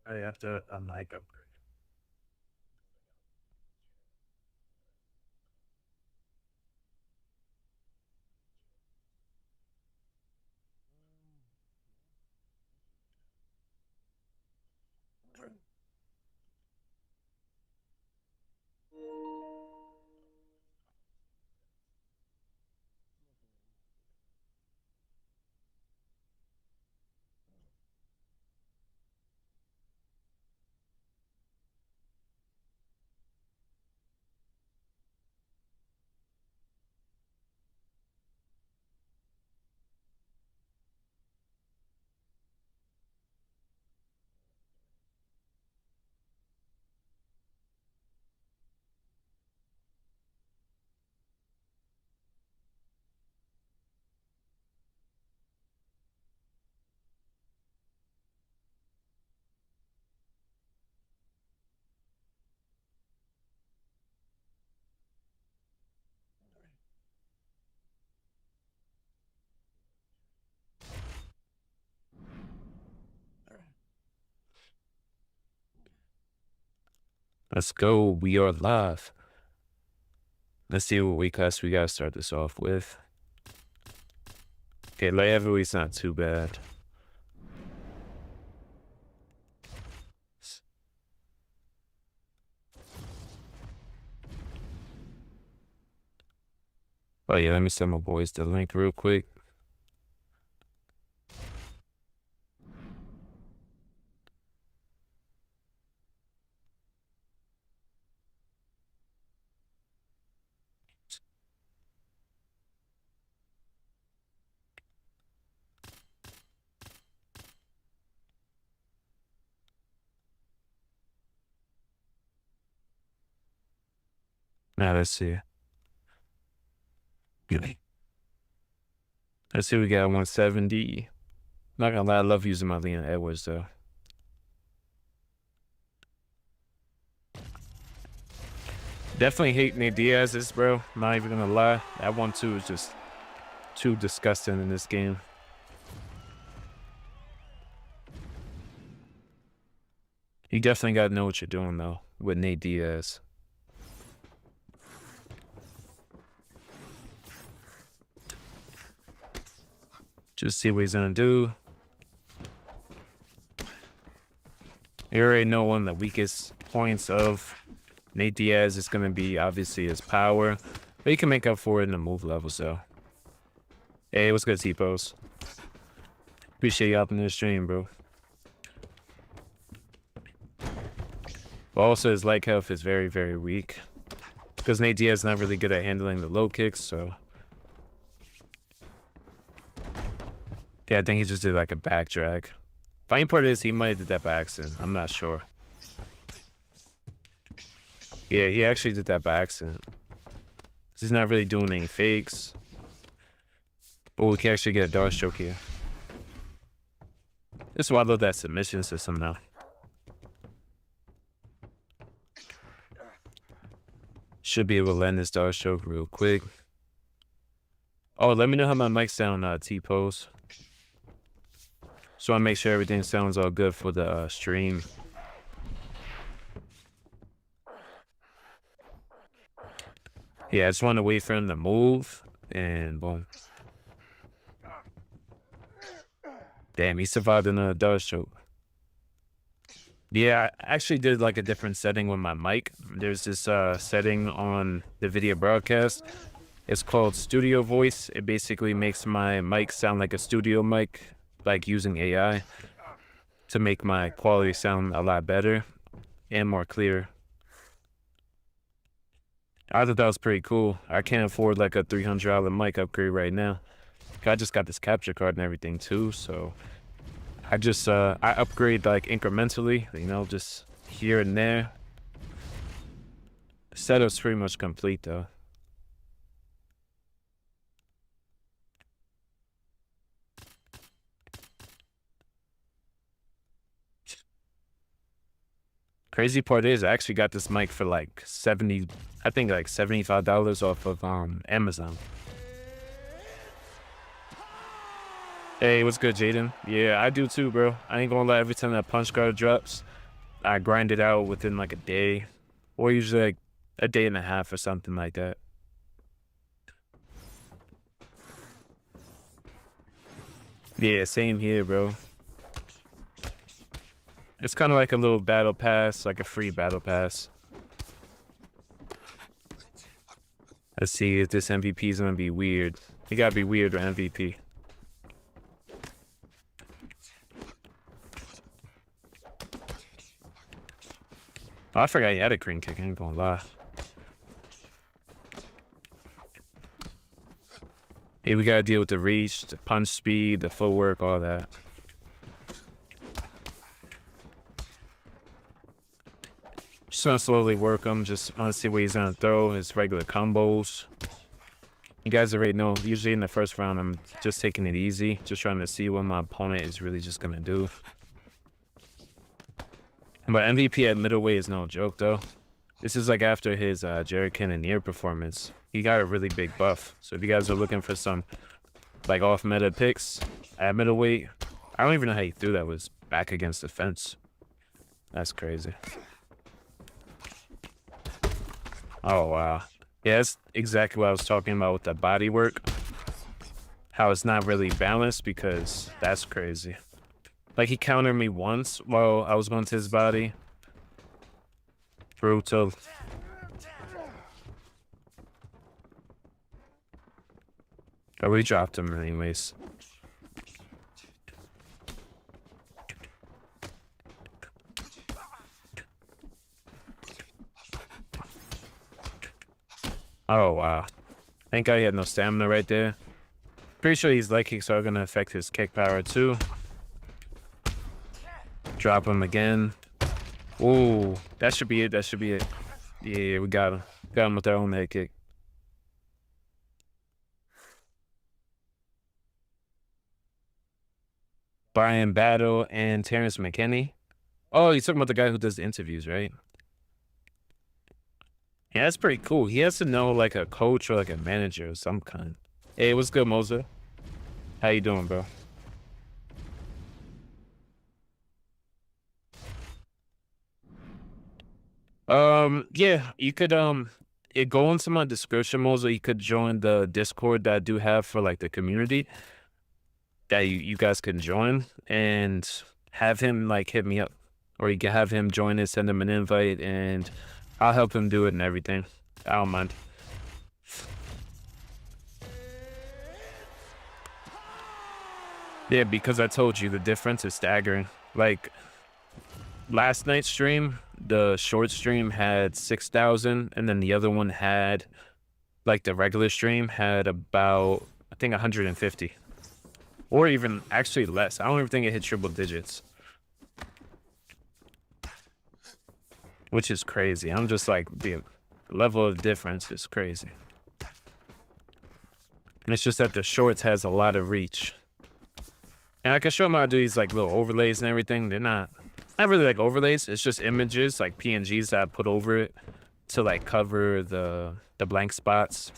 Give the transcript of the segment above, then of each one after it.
I have to unlike him. Let's go. We are live. Let's see what weight class we gotta start this off with. Okay, light heavyweight's not too bad. Oh yeah, let me send my boys the link real quick. Now let's see. Let's see, we got 170. Not gonna lie, I love using my Leon Edwards though. Definitely hate Nate Diaz's, bro. Not even gonna lie. That one too is just too disgusting in this game. You definitely gotta know what you're doing though with Nate Diaz. Just see what he's gonna do. You already know one of the weakest points of Nate Diaz is gonna be obviously his power, but he can make up for it in the move level. So, hey, what's good, T-Pose? Appreciate you hopping in the stream, bro. But also, his leg health is very, very weak because Nate Diaz is not really good at handling the low kicks. So, yeah, I think he just did like a back drag. Funny part is he might have did that by accident. I'm not sure. Yeah, he actually did that by accident. He's not really doing any fakes. But we can actually get a dart stroke here. This is why I love that submission system now. Should be able to land this dart stroke real quick. Oh, let me know how my mic sound, T-Pose. So I make sure everything sounds all good for the stream. Yeah, I just want to wait for him to move, and boom. Damn, he survived another dart stroke. Yeah, I actually did like a different setting with my mic. There's this setting on the video broadcast. It's called Studio Voice. It basically makes my mic sound like a studio mic, like using AI to make my quality sound a lot better and more clear. I thought that was pretty cool. I can't afford like a $300 mic upgrade right now. I just got this capture card and everything too, so I just I upgrade like incrementally, you know, just here and there. The setup's pretty much complete though. Crazy part is I actually got this mic for like I think like $75 off of Amazon. Hey, what's good, Jaden? Yeah, I do too, bro. I ain't gonna lie, every time that punch card drops, I grind it out within like a day, or usually like a day and a half or something like that. Yeah, same here, bro. It's kind of like a little battle pass, like a free battle pass. Let's see if this MVP is gonna be weird. You gotta be weird or MVP. Oh, I forgot he had a green kick, I ain't gonna lie. Hey, we gotta deal with the reach, the punch speed, the footwork, all that. Just gonna slowly work him, just wanna see what he's gonna throw, his regular combos. You guys already know, usually in the first round, I'm just taking it easy, just trying to see what my opponent is really just gonna do. But MVP at middleweight is no joke, though. This is like after his Jared Cannonier performance. He got a really big buff. So if you guys are looking for some like off-meta picks at middleweight, I don't even know how he threw that. Was back against the fence. That's crazy. Oh, wow. Yeah, that's exactly what I was talking about with the body work. How it's not really balanced, because that's crazy. Like, he countered me once while I was going to his body. Brutal. Oh, we dropped him anyways. Oh, wow. Thank God he had no stamina right there. Pretty sure these leg kicks are going to affect his kick power too. Drop him again. Ooh, that should be it. That should be it. Yeah, we got him. Got him with our own head kick. Brian Battle and Terrence McKinney. Oh, you're talking about the guy who does the interviews, right? Yeah, that's pretty cool. He has to know like a coach or like a manager of some kind. Hey, what's good, Moza? How you doing, bro? Yeah, you could go into my description, Moza. You could join the Discord that I do have for like the community that you guys can join, and have him like hit me up, or you can have him join it, send him an invite, and I'll help him do it and everything. I don't mind. Yeah, because I told you the difference is staggering. Like last night's stream, the short stream had 6,000, and then the other one had, like the regular stream had about, I think 150. Or even actually less. I don't even think it hit triple digits. Which is crazy. I'm just like, the level of difference is crazy. And it's just that the shorts has a lot of reach. And I can show them how to do these like little overlays and everything. They're not really like overlays. It's just images, like PNGs that I put over it to like cover the blank spots.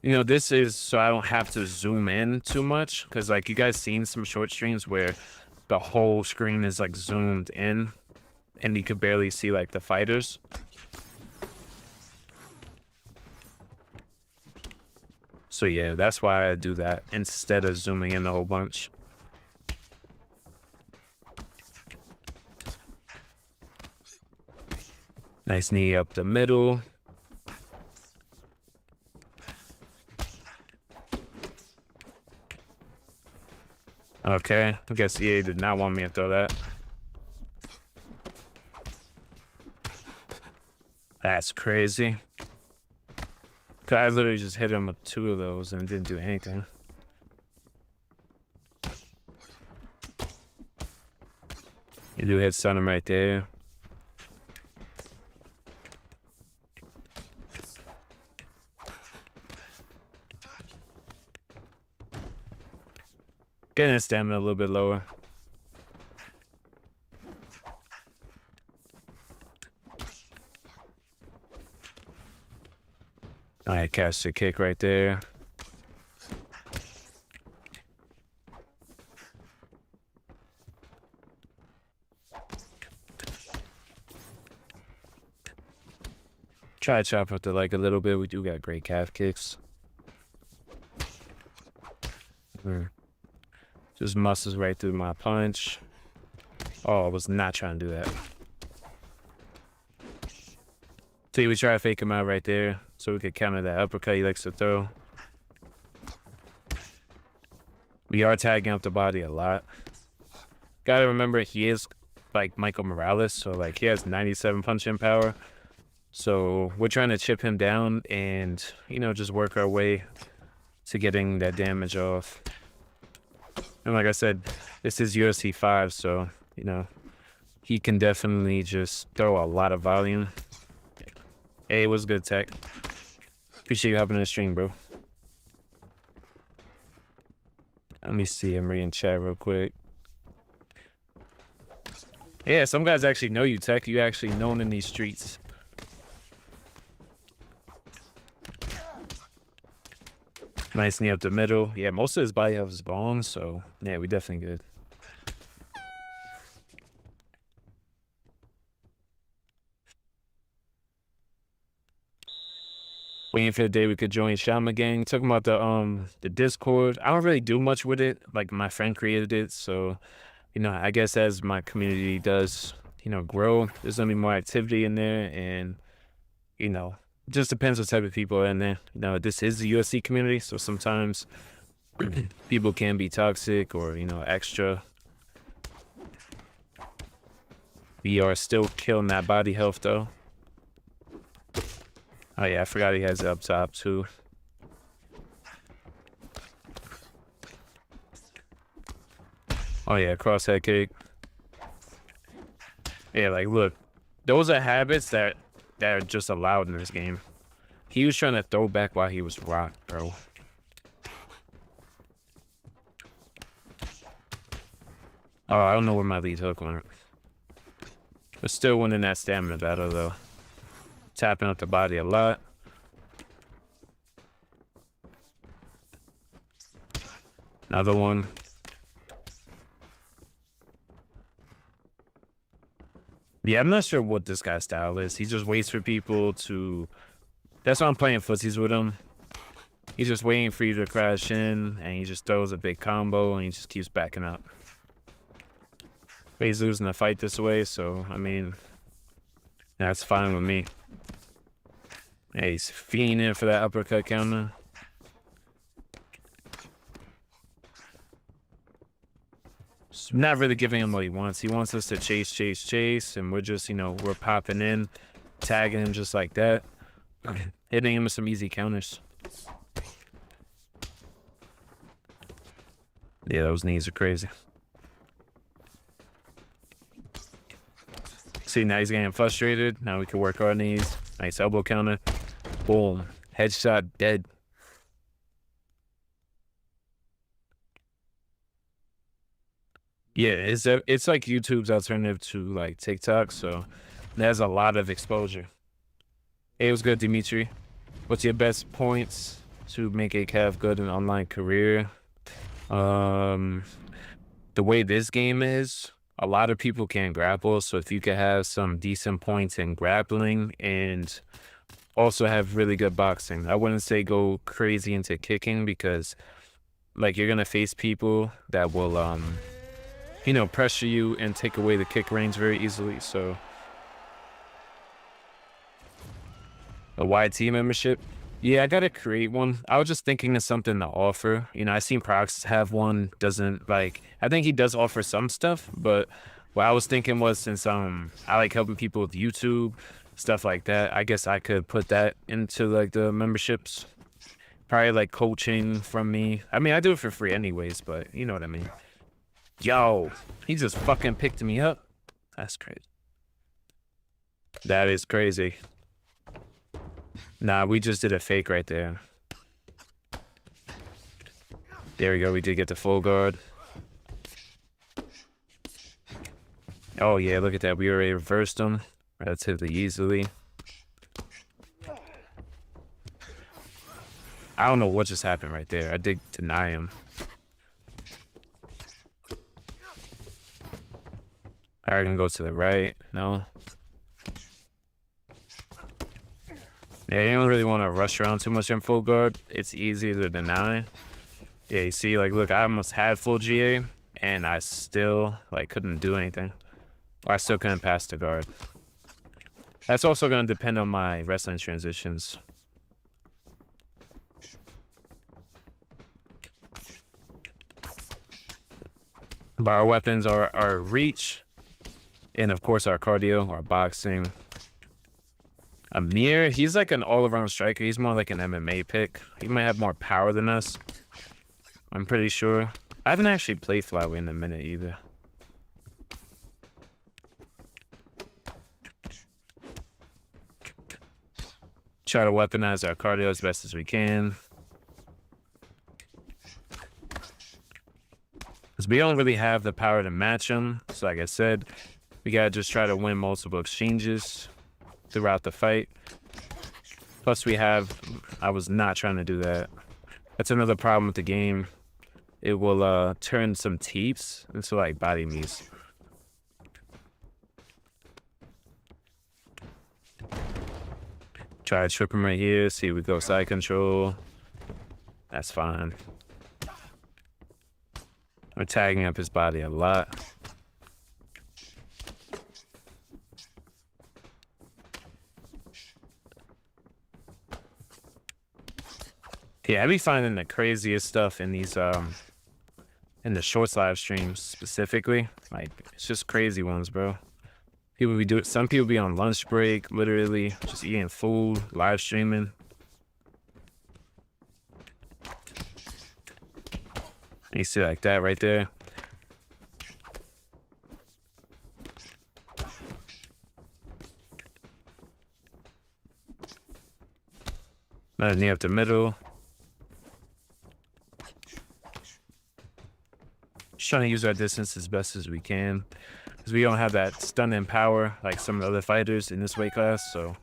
You know, this is so I don't have to zoom in too much, because like you guys seen some short streams where the whole screen is like zoomed in and you could barely see like the fighters. So yeah, that's why I do that instead of zooming in a whole bunch. Nice knee up the middle. Okay, I guess EA did not want me to throw that. That's crazy. Cause I literally just hit him with 2 of those and didn't do anything. You do hit stun him right there. Getting his stamina a little bit lower. I catch the kick right there. Try to chop up the leg a little bit. We do got great calf kicks. Just muscles right through my punch. Oh, I was not trying to do that. See, we try to fake him out right there so we could counter that uppercut he likes to throw. We are tagging up the body a lot. Gotta remember, he is like Michael Morales, so like he has 97 punching power. So we're trying to chip him down and, you know, just work our way to getting that damage off. And like I said, this is UFC 5, so, you know, he can definitely just throw a lot of volume. Hey, it was good, Tech. Appreciate you hopping in the stream, bro. Let me see him read in chat real quick. Yeah, some guys actually know you, Tech. You actually known in these streets. Nice knee up the middle. Yeah, most of his body is long, so yeah, we definitely good. Waiting for the day we could join Shama Gang. Talking about the Discord. I don't really do much with it. Like my friend created it, so you know, I guess as my community does, you know, grow, there's gonna be more activity in there, and you know, it just depends what type of people are in there. You know, this is the UFC community, so sometimes people can be toxic or, you know, extra. We are still killing that body health though. Oh yeah, I forgot he has it up top too. Oh yeah, crosshead kick. Yeah, like look, those are habits that are just allowed in this game. He was trying to throw back while he was rocked, bro. Oh, I don't know where my lead hook went. But still winning that stamina battle though. Tapping up the body a lot. Another one. Yeah, I'm not sure what this guy's style is. He just waits for people to... That's why I'm playing footsies with him. He's just waiting for you to crash in, and he just throws a big combo, and he just keeps backing up. But he's losing the fight this way, so, I mean, that's fine with me. Hey, he's fiending for that uppercut counter. Just not really giving him what he wants. He wants us to chase, and we're just, you know, we're popping in, tagging him just like that, hitting him with some easy counters. Yeah, those knees are crazy. See, now he's getting frustrated. Now we can work our knees. Nice elbow counter. Boom. Headshot, dead. Yeah, it's like YouTube's alternative to like TikTok, so there's a lot of exposure. Hey, it was good, Dimitri. What's your best points to make a calf good in an online career? The way this game is, a lot of people can't grapple, so if you could have some decent points in grappling and also have really good boxing. I wouldn't say go crazy into kicking because like you're gonna face people that will you know, pressure you and take away the kick range very easily. So a YT membership, yeah, I gotta create one. I was just thinking of something to offer. You know, I seen Prox have one. Doesn't like, I think he does offer some stuff, but what I was thinking was since I like helping people with YouTube, stuff like that, I guess I could put that into like the memberships. Probably like coaching from me. I mean, I do it for free anyways, but you know what I mean. Yo, he just fucking picked me up. That's crazy. That is crazy. Nah, we just did a fake right there. There we go, we did get the full guard. Oh yeah, look at that, we already reversed him relatively easily. I don't know what just happened right there. I did deny him. Alright, gonna go to the right. No. Yeah, you don't really want to rush around too much in full guard. It's easy to deny. Yeah, you see, like, look, I almost had full GA, and I still, like, couldn't do anything. Or I still couldn't pass the guard. That's also going to depend on my wrestling transitions. But our weapons are our reach, and of course our cardio, our boxing. Amir, he's like an all-around striker. He's more like an MMA pick. He might have more power than us. I'm pretty sure. I haven't actually played flyweight in a minute either. Try to weaponize our cardio as best as we can. Because we don't really have the power to match them. So like I said, we gotta just try to win multiple exchanges throughout the fight. Plus I was not trying to do that. That's another problem with the game. It will turn some teeps into like body meats. Try to trip him right here. See, we go side control. That's fine. We're tagging up his body a lot. Yeah, I be finding the craziest stuff in these in the shorts live streams specifically. Like, it's just crazy ones, bro. Some people be on lunch break, literally just eating food, live streaming. You see like that right there. Another knee up the middle. Just trying to use our distance as best as we can, because we don't have that stunning power like some of the other fighters in this weight class. So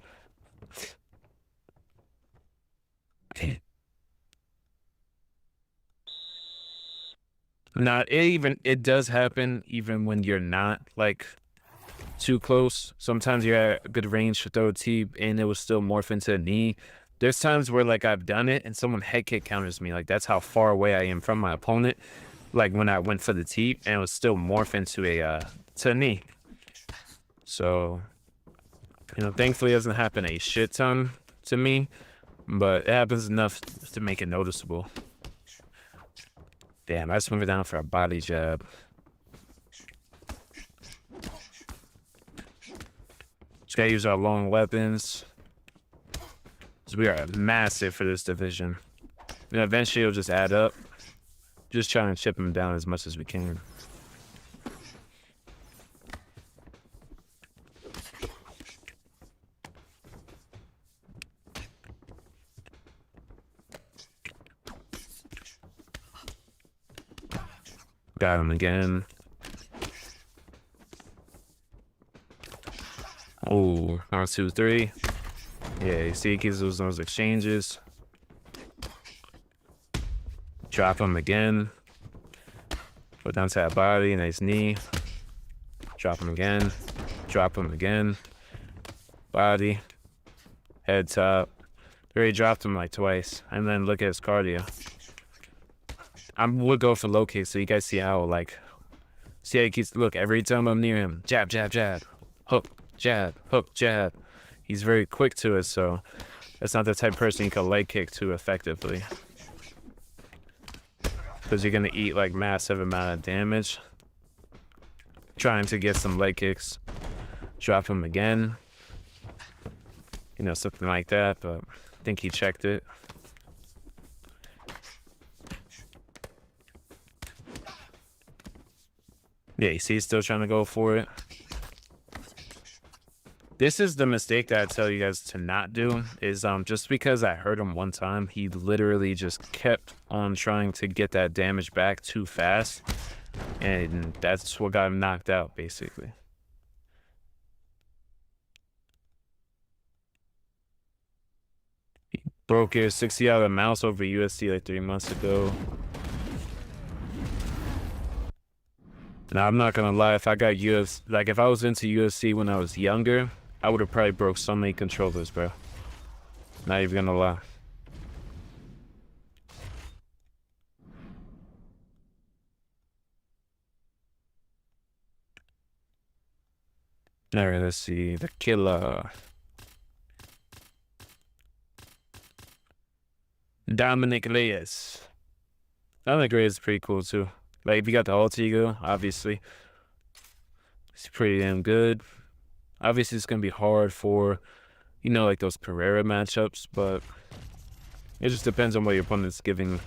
it does happen even when you're not like too close. Sometimes you're at a good range to throw a teep and it will still morph into a knee. There's times where like I've done it and someone head kick counters me. Like, that's how far away I am from my opponent. Like when I went for the teep and it was still morph into a knee. So, thankfully it doesn't happen a shit ton to me, but it happens enough to make it noticeable. Damn, I just moved it down for a body jab. Just gotta use our long weapons. So we are massive for this division. Eventually it'll just add up. Just trying to chip him down as much as we can. Got him again. Oh, R2-3. Yeah, you see, he keeps those exchanges. Drop him again. Put down to that body, nice knee. Drop him again. Drop him again. Body. Head top. Already dropped him like twice. And then look at his cardio. We'll go for low kicks so you guys see how, like, see how he keeps, look, every time I'm near him, jab, jab, jab, hook, jab, hook, jab. He's very quick to it, so that's not the type of person you can leg kick to effectively. Because you're going to eat, like, massive amount of damage. Trying to get some leg kicks. Drop him again. Something like that, but I think he checked it. Yeah, you see he's still trying to go for it. This is the mistake that I tell you guys to not do, is just because I hurt him one time, he literally just kept on trying to get that damage back too fast. And that's what got him knocked out, basically. He broke his 60-hour mouse over UFC like 3 months ago. Now, I'm not gonna lie, if I got UFC, like if I was into UFC when I was younger, I would have probably broke so many controllers, bro. Not even gonna lie. All right, let's see. The killer. Dominic Reyes. Dominic Reyes is pretty cool too. Like, if you got the alter ego, obviously, it's pretty damn good. Obviously, it's gonna be hard for, you know, like those Pereira matchups, but it just depends on what your opponent's giving.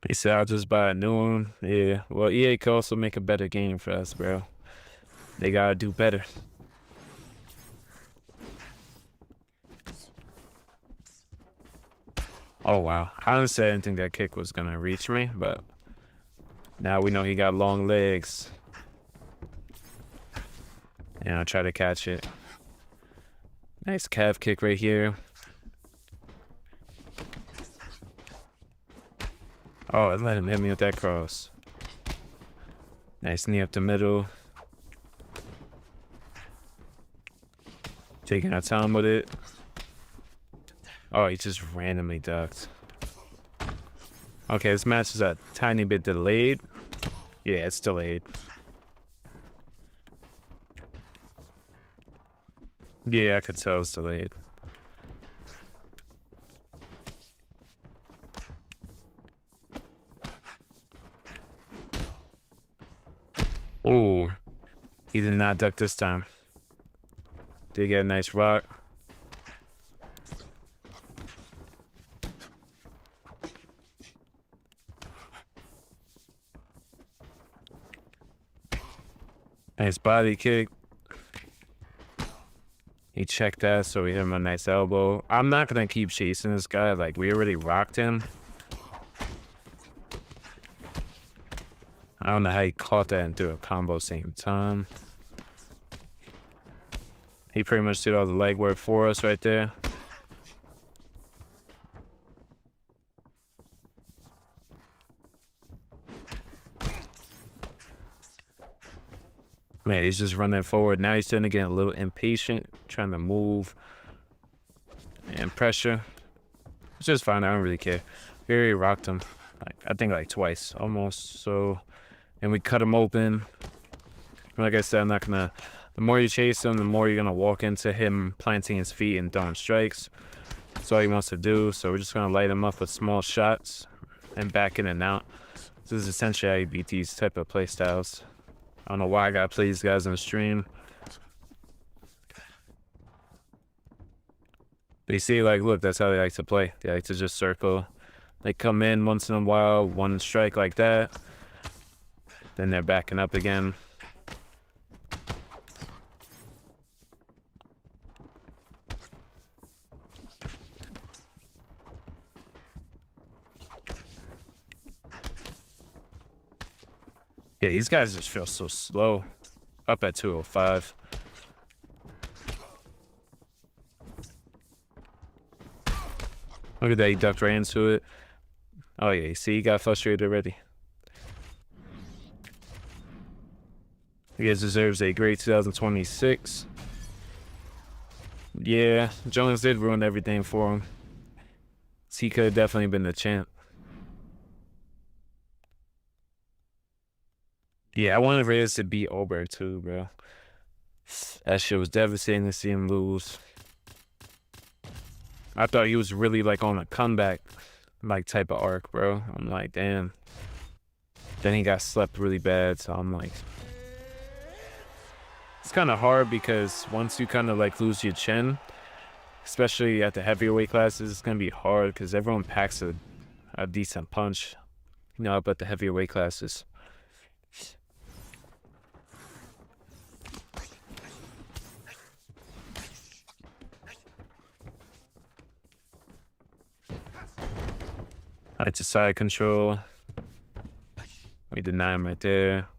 He said, I'll just buy a new one. Yeah, well, EA could also make a better game for us, bro. They gotta do better. Oh, wow. I honestly didn't think that kick was gonna reach me, but now we know he got long legs. And I'll try to catch it. Nice calf kick right here. Oh, it let him hit me with that cross. Nice knee up the middle. Taking our time with it. Oh, he just randomly ducked. Okay, this match is a tiny bit delayed. Yeah, it's delayed. Yeah, I could tell it's delayed. Oh, he did not duck this time. Did get a nice rock. Nice body kick. He checked that, so we hit him a nice elbow. I'm not gonna keep chasing this guy. Like, we already rocked him. I don't know how he caught that and threw a combo same time. He pretty much did all the legwork for us right there. Man, he's just running forward. Now he's starting to get a little impatient, trying to move and pressure. It's just fine. I don't really care. We already rocked him, I think like twice almost. So, and we cut him open. Like I said, I'm not gonna. The more you chase him, the more you're gonna walk into him planting his feet and throwing strikes. That's all he wants to do. So we're just gonna light him up with small shots and back in and out. This is essentially how you beat these type of play styles. I don't know why I gotta play these guys on the stream. But you see, like, look, that's how they like to play. They like to just circle. They come in once in a while, one strike like that. Then they're backing up again. Yeah, these guys just feel so slow. Up at 205. Look at that, he ducked right into it. Oh yeah, you see, he got frustrated already. He deserves a great 2026. Yeah, Jones did ruin everything for him. He could have definitely been the champ. Yeah, I wanted Reyes to beat Oberg too, bro. That shit was devastating to see him lose. I thought he was really like on a comeback like type of arc, bro. I'm like, damn. Then he got slept really bad, so I'm like, it's kind of hard because once you kind of like lose your chin, especially at the heavier weight classes, it's gonna be hard because everyone packs a decent punch, you know, up at the heavier weight classes. It's a side control. We deny him right there.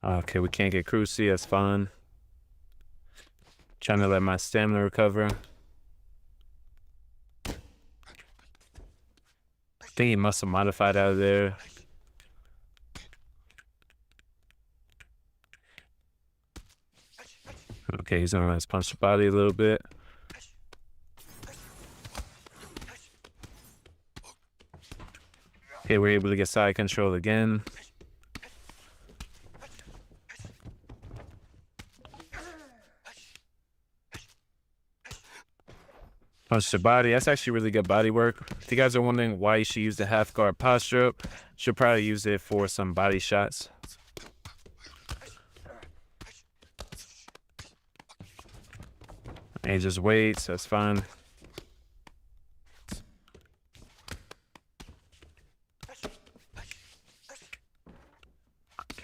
Okay, we can't get cruci, that's fine. Trying to let my stamina recover. think he must have modified out of there. Okay, he's gonna punch the body a little bit. Okay, we're able to get side control again. Punch the body. That's actually really good body work. If you guys are wondering why you should use the half guard posture up, should probably use it for some body shots. And he just waits. That's fine.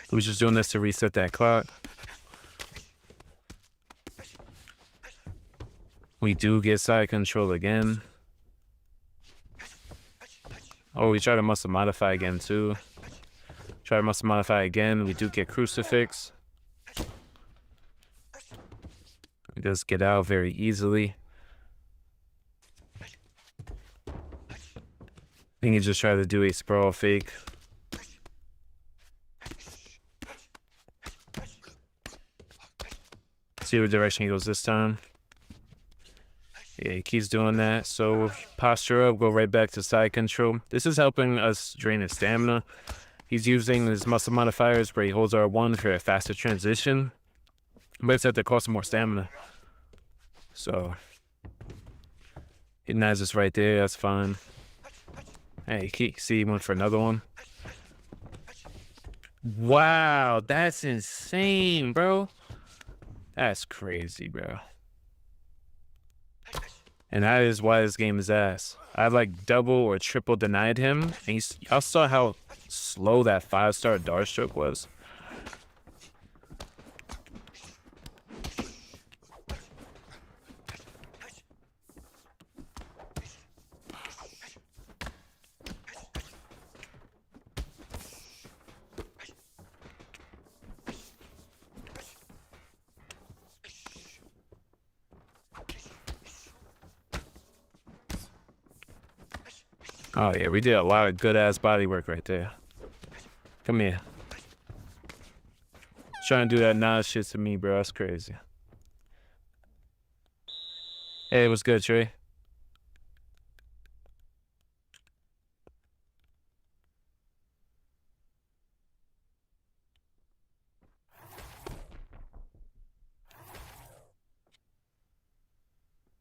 We're just doing this to reset that clock. We do get side control again. Oh, we try to muscle modify again too. Try to muscle modify again. We do get crucifix. We just get out very easily. I think he just tried to do a sprawl fake. See what direction he goes this time. Yeah, he keeps doing that. So posture up, go right back to side control. This is helping us drain his stamina. He's using his muscle modifiers where he holds R1 for a faster transition, but it's at the cost of more stamina. So he nails us right there. That's fine. Hey, see, he went for another one. Wow, that's insane, bro. That's crazy, bro. And that is why this game is ass. I like double or triple denied him. And y'all saw how slow that 5-star dart stroke was. Oh yeah, we did a lot of good ass body work right there. Come here. Trying to do that Nas shit to me, bro. That's crazy. Hey, what's good, Trey?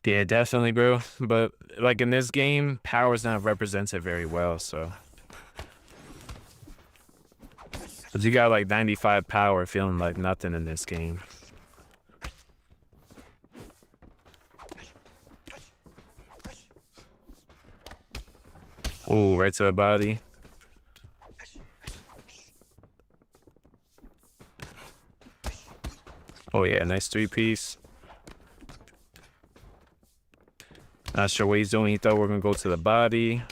Yeah, definitely, bro. But like in this game, power's not represented very well, so. Cause you got like 95 power feeling like nothing in this game. Ooh, right to the body. Oh yeah, nice 3-piece. Not sure what he's doing. He thought we were gonna go to the body.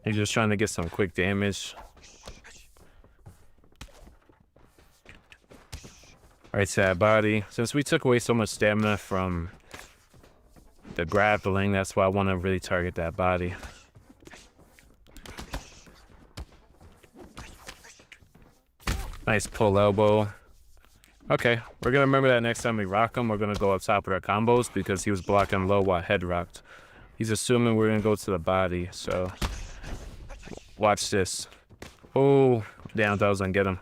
He's just trying to get some quick damage. Right to that body. Since we took away so much stamina from the grappling, that's why I want to really target that body. Nice pull elbow. Okay, we're gonna remember that next time we rock him. We're gonna go up top with our combos because he was blocking low while head rocked. He's assuming we're gonna go to the body, so watch this. Oh, damn, I thought I was gonna get him.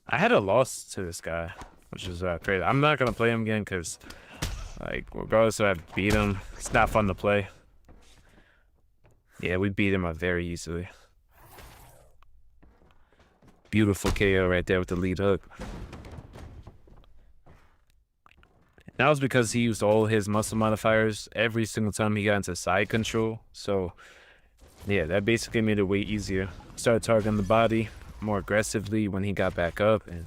I had a loss to this guy, which is crazy. I'm not gonna play him again because, like, regardless if I beat him, it's not fun to play. Yeah, we beat him up very easily. Beautiful KO right there with the lead hook. That was because he used all his muscle modifiers every single time he got into side control. So, yeah, that basically made it way easier. Started targeting the body more aggressively when he got back up, and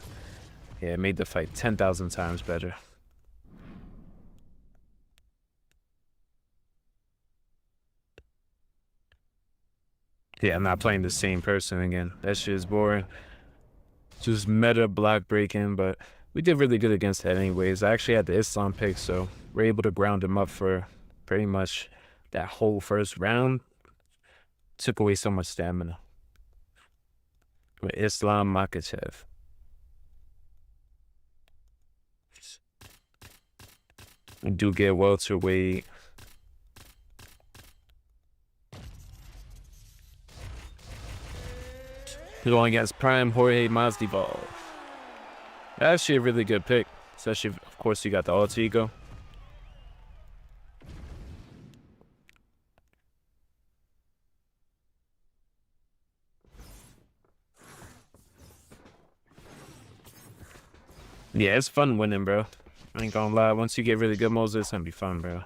yeah, it made the fight 10,000 times better. Yeah, I'm not playing the same person again. That shit is boring. Just meta block breaking, but we did really good against that anyways. I actually had the Islam pick, so we're able to ground him up for pretty much that whole first round. Took away so much stamina with Islam Makhachev. We do get welterweight. He's going against Prime Jorge Masvidal. Actually a really good pick, especially of course you got the alter ego. Yeah, it's fun winning, bro. I ain't gonna lie. Once you get really good modes, it's gonna be fun, bro.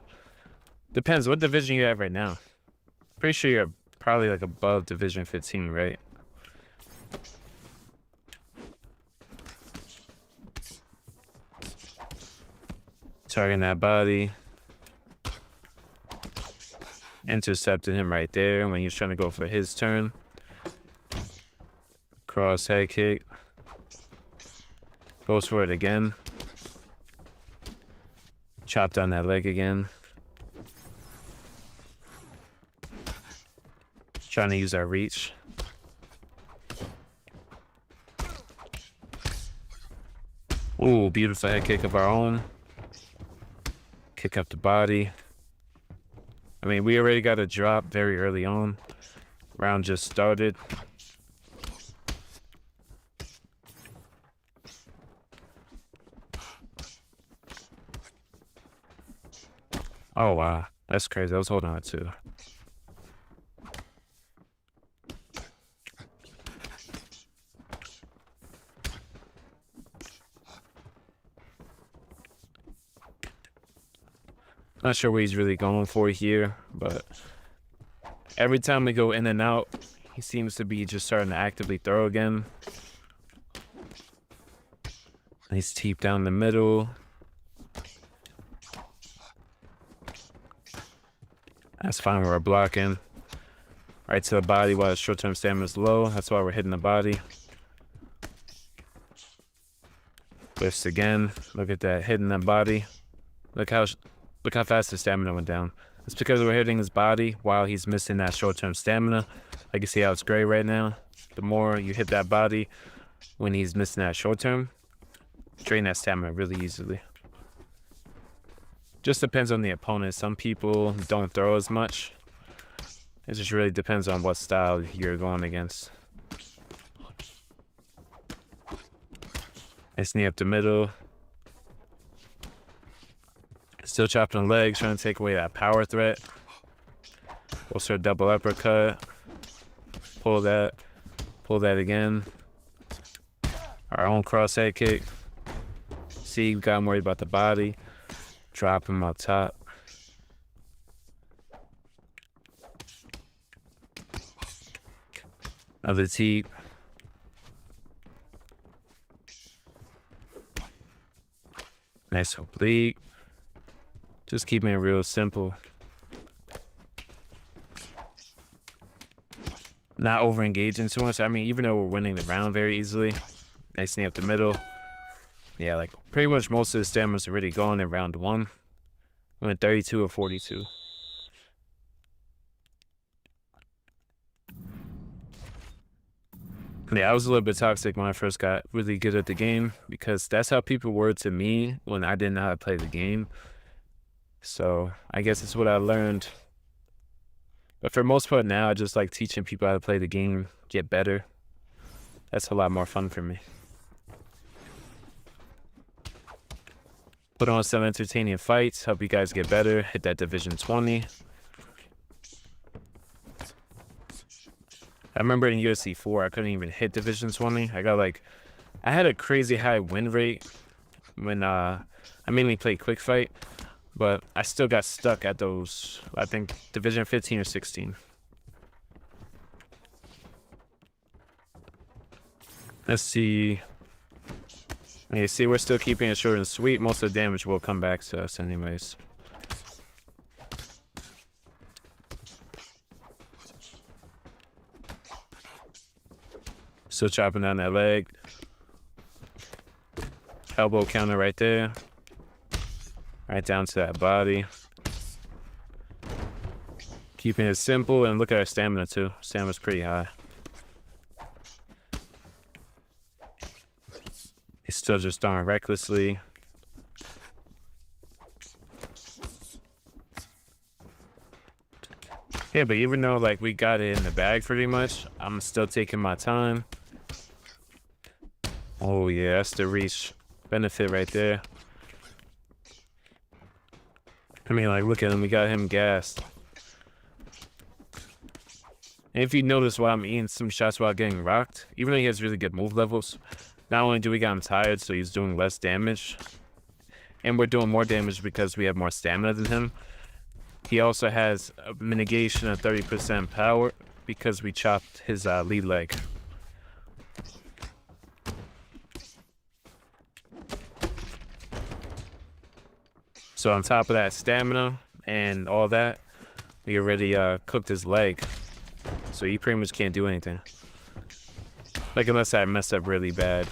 Depends what division you have right now. Pretty sure you're probably like above Division 15, right? Targeting that body. Intercepted him right there when he was trying to go for his turn. Cross head kick. Goes for it again. Chop down that leg again. Trying to use our reach. Ooh, beautiful head kick of our own. Kick up the body. I mean, we already got a drop very early on. Round just started. Oh, wow. That's crazy. I was holding on too. Not sure what he's really going for here, but every time we go in and out, he seems to be just starting to actively throw again. Nice teep down the middle. That's fine, we're blocking. Right to the body while his short-term stamina is low. That's why we're hitting the body. Lifts again. Look at that, hitting that body. Look how fast his stamina went down. It's because we're hitting his body while he's missing that short-term stamina. Like you see how it's gray right now. The more you hit that body when he's missing that short-term, drain that stamina really easily. Just depends on the opponent. Some people don't throw as much. It just really depends on what style you're going against. Nice knee up the middle. Still chopping the legs, trying to take away that power threat. Also a double uppercut. Pull that again. Our own cross head kick. See, we got him worried about the body. Drop him up top. Another teep. Nice oblique. Just keeping it real simple. Not over engaging too much. I mean, even though we're winning the round very easily. Nice knee up the middle. Yeah, like pretty much most of the stamina's already gone in round one. We went 32 or 42. Yeah, I was a little bit toxic when I first got really good at the game because that's how people were to me when I didn't know how to play the game. So I guess it's what I learned. But for the most part now, I just like teaching people how to play the game, get better. That's a lot more fun for me. Put on some entertaining fights, help you guys get better, hit that Division 20. I remember in UFC 4, I couldn't even hit Division 20. I had a crazy high win rate when I mainly played quick fight, but I still got stuck at those, I think, Division 15 or 16. Let's see. You see, we're still keeping it short and sweet. Most of the damage will come back to us anyways. Still chopping down that leg. Elbow counter right there. Right down to that body. Keeping it simple, and look at our stamina too. Stamina's pretty high. He's still just throwing recklessly. Yeah, but even though like we got it in the bag pretty much, I'm still taking my time. Oh yeah, that's the reach benefit right there. I mean, like, look at him. We got him gassed. And if you notice why I'm eating some shots while getting rocked, even though he has really good move levels, not only do we got him tired, so he's doing less damage, and we're doing more damage because we have more stamina than him, he also has a mitigation of 30% power because we chopped his lead leg. So on top of that stamina and all that, we already cooked his leg. So he pretty much can't do anything. Like, unless I mess up really bad.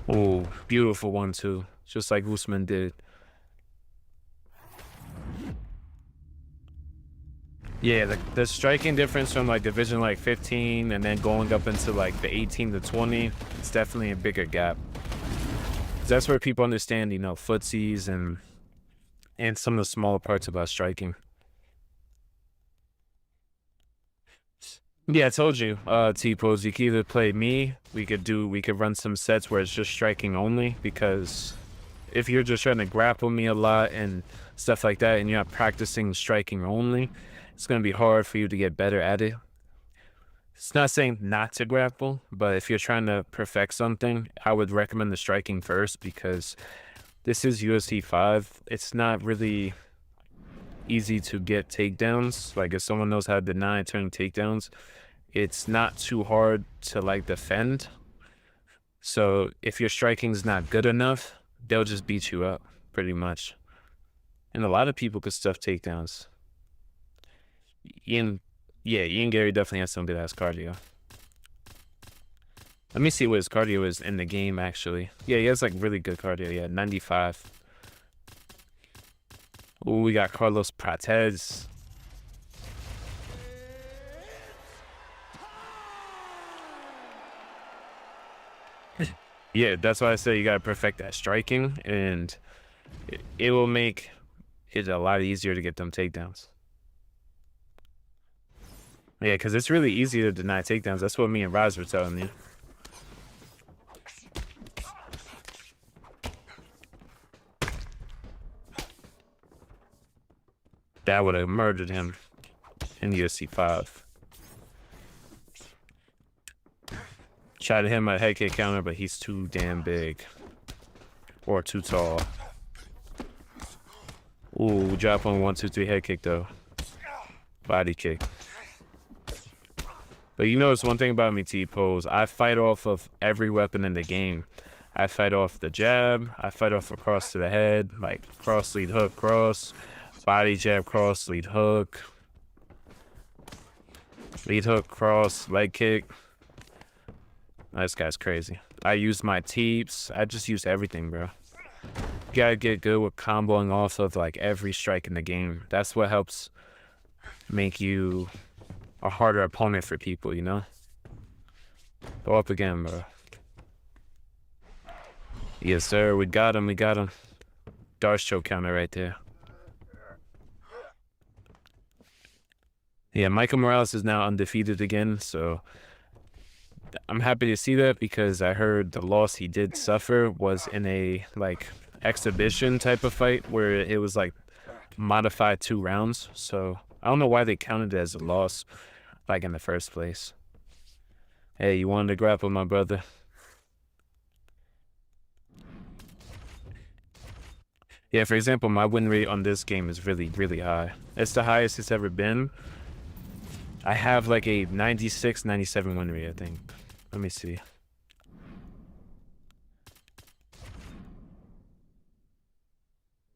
Oh, beautiful one too. Just like Usman did. Yeah, the striking difference from like division like 15 and then going up into like the 18 to 20, it's definitely a bigger gap. That's where people understand, you know, footsies and some of the smaller parts about striking. Yeah, I told you, T-Pose, you could either play me, we could run some sets where it's just striking only, because if you're just trying to grapple me a lot and stuff like that and you're not practicing striking only, it's going to be hard for you to get better at it. It's not saying not to grapple, but if you're trying to perfect something, I would recommend the striking first, because this is UFC 5. It's not really easy to get takedowns. Like, if someone knows how to deny turning takedowns, it's not too hard to like defend. So if your striking's not good enough, they'll just beat you up pretty much. And a lot of people could stuff takedowns. Ian Gary definitely has some good ass cardio. Let me see what his cardio is in the game, actually. Yeah, he has like really good cardio. Yeah, 95. Ooh, we got Carlos Prates. Yeah, that's why I say you gotta perfect that striking, and it will make it a lot easier to get them takedowns. Yeah, because it's really easy to deny takedowns. That's what me and Raz were telling you. That would have murdered him in UFC 5. Tried to hit him a head kick counter, but he's too damn big. Or too tall. Ooh, drop on 1, 2, 3 head kick though. Body kick. But you notice one thing about me, T-Pose, I fight off of every weapon in the game. I fight off the jab, I fight off across to the head, like cross, lead hook, cross, body jab, cross, lead hook, cross, leg kick. This guy's crazy. I use my teeps. I just use everything, bro. You gotta get good with comboing off of like every strike in the game. That's what helps make you a harder opponent for people, you know? Go up again, bro. Yes, sir. We got him. Darce choke counter right there. Yeah, Michael Morales is now undefeated again, so I'm happy to see that, because I heard the loss he did suffer was in a like exhibition type of fight where it was like modified 2 rounds. So I don't know why they counted it as a loss like in the first place. Hey, you wanted to grapple, my brother? Yeah, for example, my win rate on this game is really, really high. It's the highest it's ever been. I have like a 96, 97 win rate, I think. Let me see.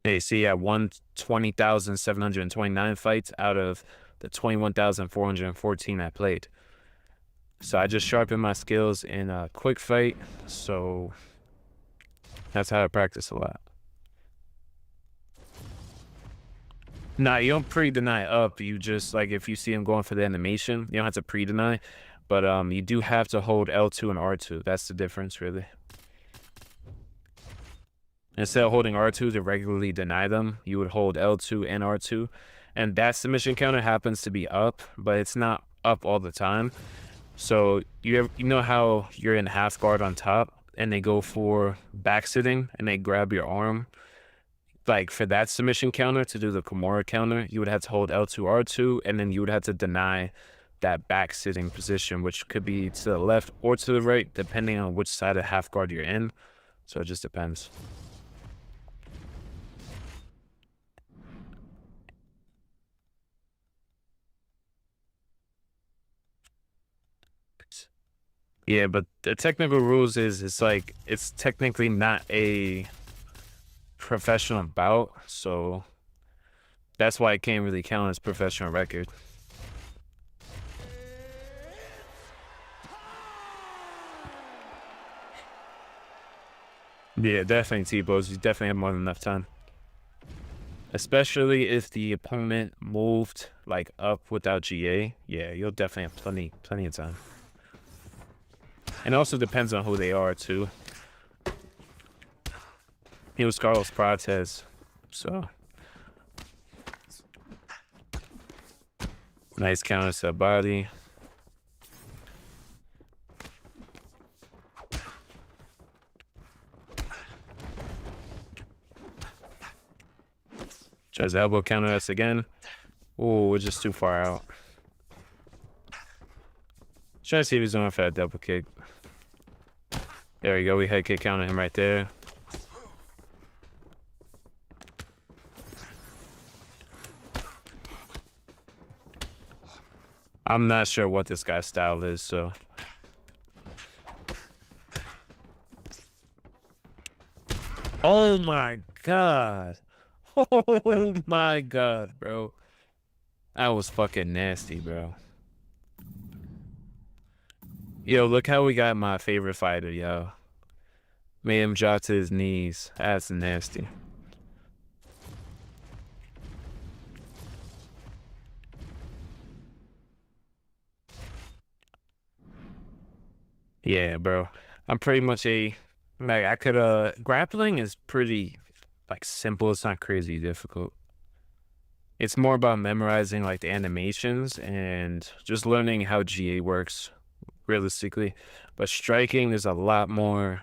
Hey, see, I won 20,729 fights out of the 21,414 I played. So I just sharpened my skills in a quick fight. So that's how I practice a lot. Nah, you don't pre-deny up. You just, like, if you see him going for the animation, you don't have to pre-deny. But you do have to hold L2 and R2. That's the difference, really. Instead of holding R2 to regularly deny them, you would hold L2 and R2. And that submission counter happens to be up, but it's not up all the time. So you know how you're in half guard on top and they go for back sitting and they grab your arm? Like, for that submission counter, to do the Kimura counter, you would have to hold L2, R2, and then you would have to deny that back sitting position, which could be to the left or to the right, depending on which side of half guard you're in. So it just depends. Yeah, but the technical rules is, it's technically not a professional bout, so that's why it can't really count as professional record. Yeah, definitely T-bows. You definitely have more than enough time. Especially if the opponent moved like up without GA. Yeah, you'll definitely have plenty of time. And it also depends on who they are too. He was Carlos Prates, so nice counter to the body. Tries to elbow counter us again. Oh, we're just too far out. Trying to see if he's going for that double kick. There we go. We head kick counter him right there. I'm not sure what this guy's style is, so. Oh my God. Oh my God, bro. That was fucking nasty, bro. Yo, look how we got my favorite fighter, yo. Made him drop to his knees. That's nasty. Yeah, bro. I'm pretty much I could, grappling is pretty, like, simple. It's not crazy difficult. It's more about memorizing, like, the animations and just learning how GA works, realistically. But striking, there's a lot more,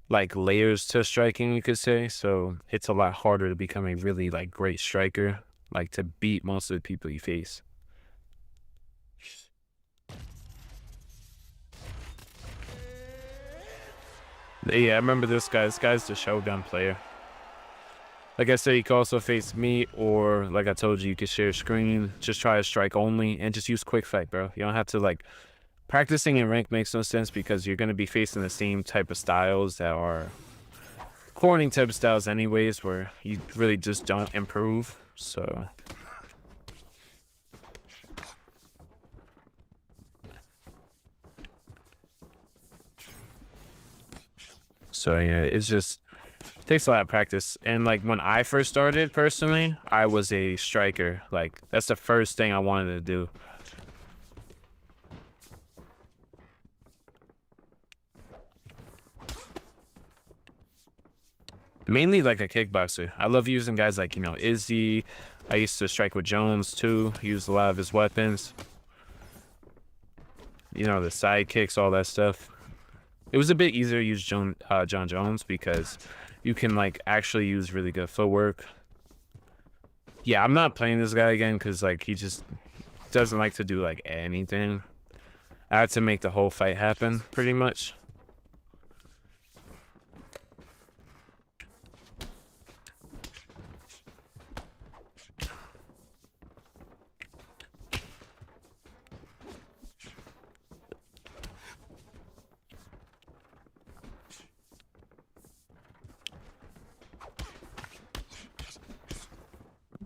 like, layers to striking, you could say. So it's a lot harder to become a really, like, great striker, like, to beat most of the people you face. Yeah, I remember this guy. This guy's the Shogun player. Like I said, you can also face me, or like I told you, you could share screen. Just try to strike only and just use quick fight, bro. You don't have to, like, practicing in rank makes no sense because you're going to be facing the same type of styles that are cornering type of styles anyways, where you really just don't improve. So yeah, it takes a lot of practice. And, like, when I first started, personally, I was a striker. Like, that's the first thing I wanted to do. Mainly like a kickboxer. I love using guys like, Izzy. I used to strike with Jones too. Used a lot of his weapons. The side kicks, all that stuff. It was a bit easier to use Jon Jones because you can, like, actually use really good footwork. Yeah, I'm not playing this guy again because, like, he just doesn't like to do, like, anything. I had to make the whole fight happen, pretty much.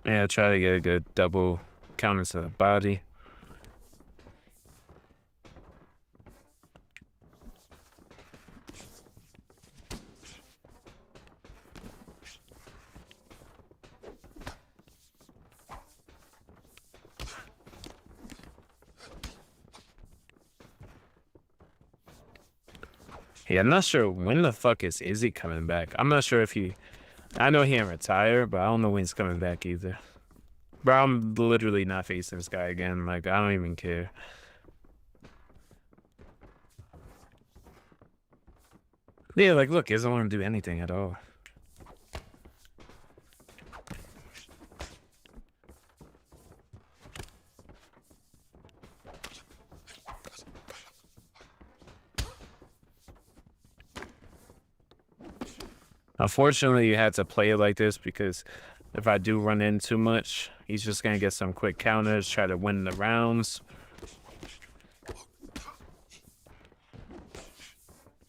Yeah, try to get a good double counters to the body. Yeah, I'm not sure when the fuck is Izzy coming back. I'm not sure if he... I know he ain't retired, but I don't know when he's coming back either. Bro, I'm literally not facing this guy again. Like, I don't even care. Yeah, like, look, he doesn't want to do anything at all. Unfortunately, you had to play it like this because if I do run in too much, he's just going to get some quick counters, try to win the rounds.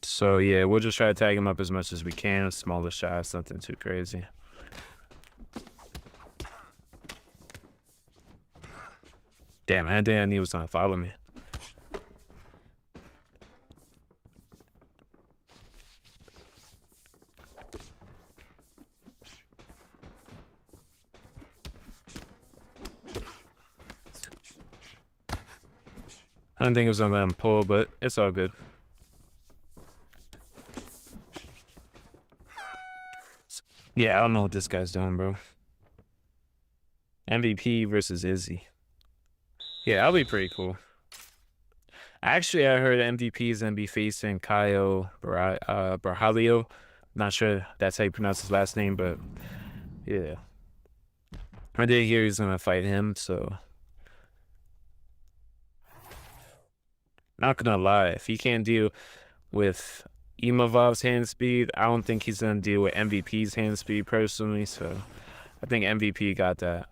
So, yeah, we'll just try to tag him up as much as we can. Smaller shots, nothing too crazy. Damn, I didn't know he was going to follow me. I didn't think it was gonna let him pull, but it's all good. Yeah, I don't know what this guy's doing, bro. MVP versus Izzy. Yeah, that'll be pretty cool. Actually, I heard MVP is gonna be facing Caio Borralho. Not sure that's how you pronounce his last name, but yeah. I did hear he's gonna fight him, so... Not gonna lie, if he can't deal with Imavov's hand speed, I don't think he's gonna deal with MVP's hand speed personally, so I think MVP got that.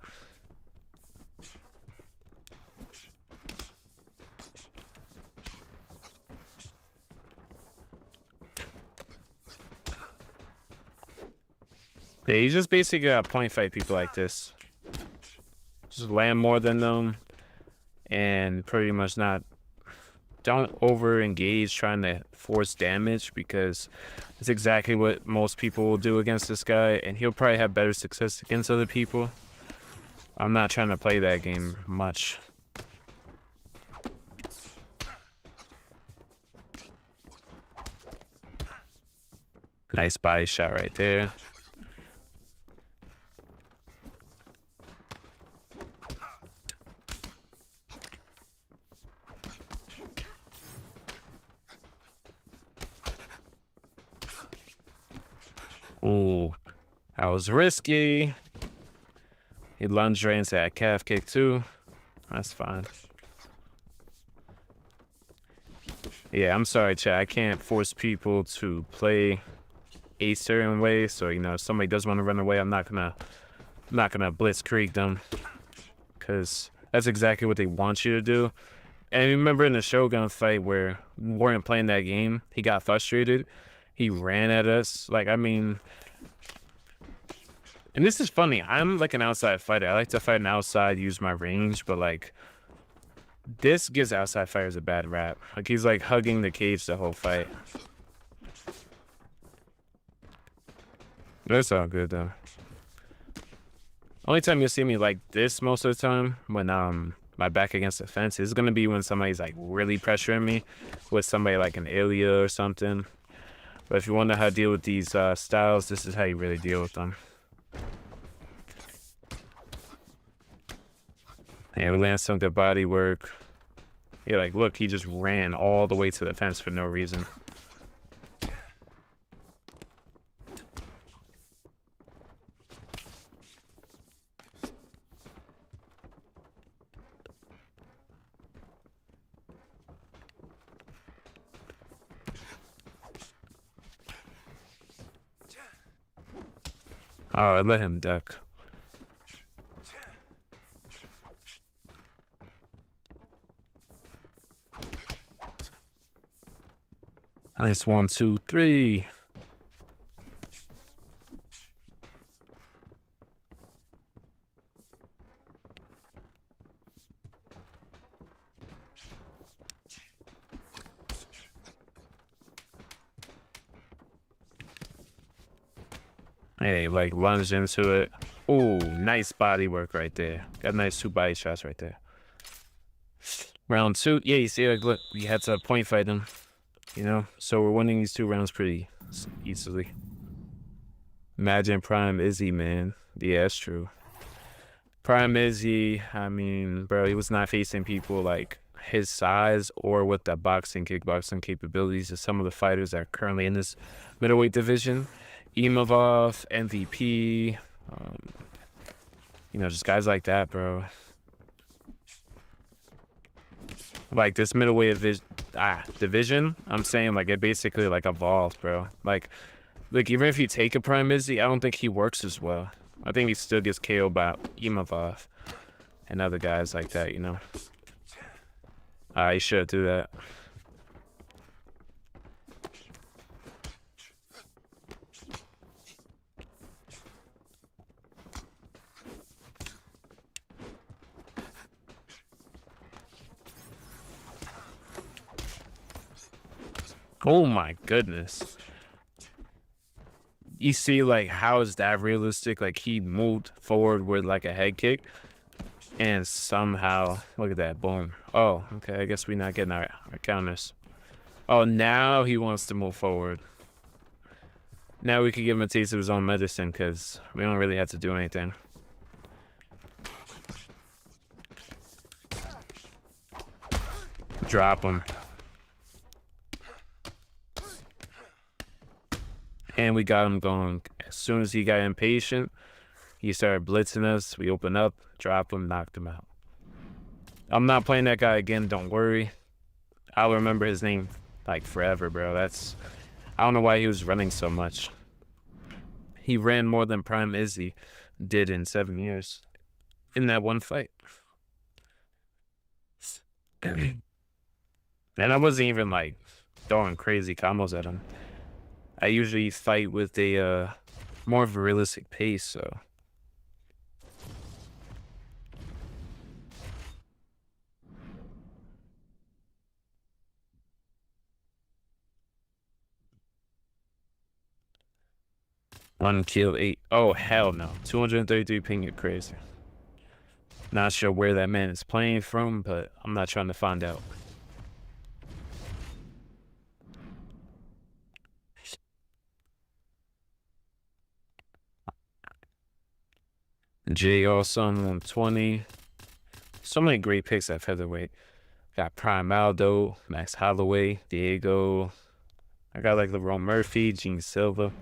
Yeah, you just basically gotta point fight people like this. Just land more than them and pretty much don't over engage trying to force damage, because it's exactly what most people will do against this guy, and he'll probably have better success against other people. I'm not trying to play that game much. Nice body shot right there. Ooh, that was risky. He lunged right into that calf kick too. That's fine. Yeah, I'm sorry, chat. I can't force people to play a certain way. So, you know, if somebody does want to run away, I'm not gonna blitzkrieg them, because that's exactly what they want you to do. And remember in the Shogun fight where we weren't playing that game, he got frustrated. He ran at us. Like, I mean, and this is funny. I'm like an outside fighter. I like to fight an outside, use my range, but like, this gives outside fighters a bad rap. Like, he's like hugging the cage the whole fight. That's all good though. Only time you'll see me like this most of the time, when my back against the fence, is gonna be when somebody's like really pressuring me with somebody like an Ilya or something. But if you wonder how to deal with these styles, this is how you really deal with them. Yeah, we land some good body work. Yeah, like, look, he just ran all the way to the fence for no reason. Oh, I let him duck. Nice 1, 2, 3. Hey, like lunged into it. Ooh, nice body work right there. Got nice 2 body shots right there. Round 2. Yeah, you see, like, look, we had to point fight him. You know, so we're winning these 2 rounds pretty easily. Imagine Prime Izzy, man. Yeah, that's true. Prime Izzy, I mean, bro, he was not facing people like his size or with the boxing, kickboxing capabilities of some of the fighters that are currently in this middleweight division. Imavov, MVP, you know, just guys like that, bro. Like this middleweight division, I'm saying like it basically like evolved, bro. Like even if you take a Prime Izzy, I don't think he works as well. I think he still gets KO'd by Imavov and other guys like that, you know. He should do that. Oh my goodness. You see, like, how is that realistic? Like, he moved forward with like a head kick, and somehow, look at that, boom. Oh, okay, I guess we're not getting our counters. Oh, now he wants to move forward. Now we can give him a taste of his own medicine because we don't really have to do anything. Drop him. And we got him going. As soon as he got impatient, he started blitzing us. We opened up, dropped him, knocked him out. I'm not playing that guy again, don't worry. I'll remember his name like forever, bro. I don't know why he was running so much. He ran more than Prime Izzy did in 7 years in that one fight. And I wasn't even like throwing crazy combos at him. I usually fight with a more of a realistic pace, so. One kill, 8. Oh, hell no. 233 ping, you're crazy. Not sure where that man is playing from, but I'm not trying to find out. JR Son 120. So many great picks at featherweight. Got Prime Aldo, Max Holloway, Diego. I got like LeBron Murphy, Gene Silva.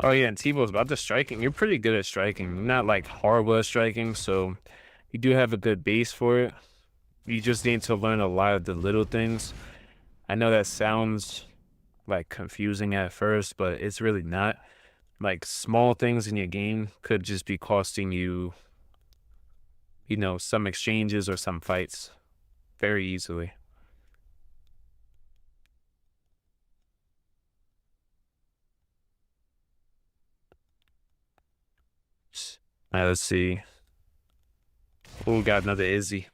Oh yeah, and Tebow's about the striking. You're pretty good at striking. You're not like horrible at striking, so you do have a good base for it. You just need to learn a lot of the little things. I know that sounds like confusing at first, but it's really not. Like small things in your game could just be costing you, you know, some exchanges or some fights very easily. All right, let's see. Oh, got another Izzy.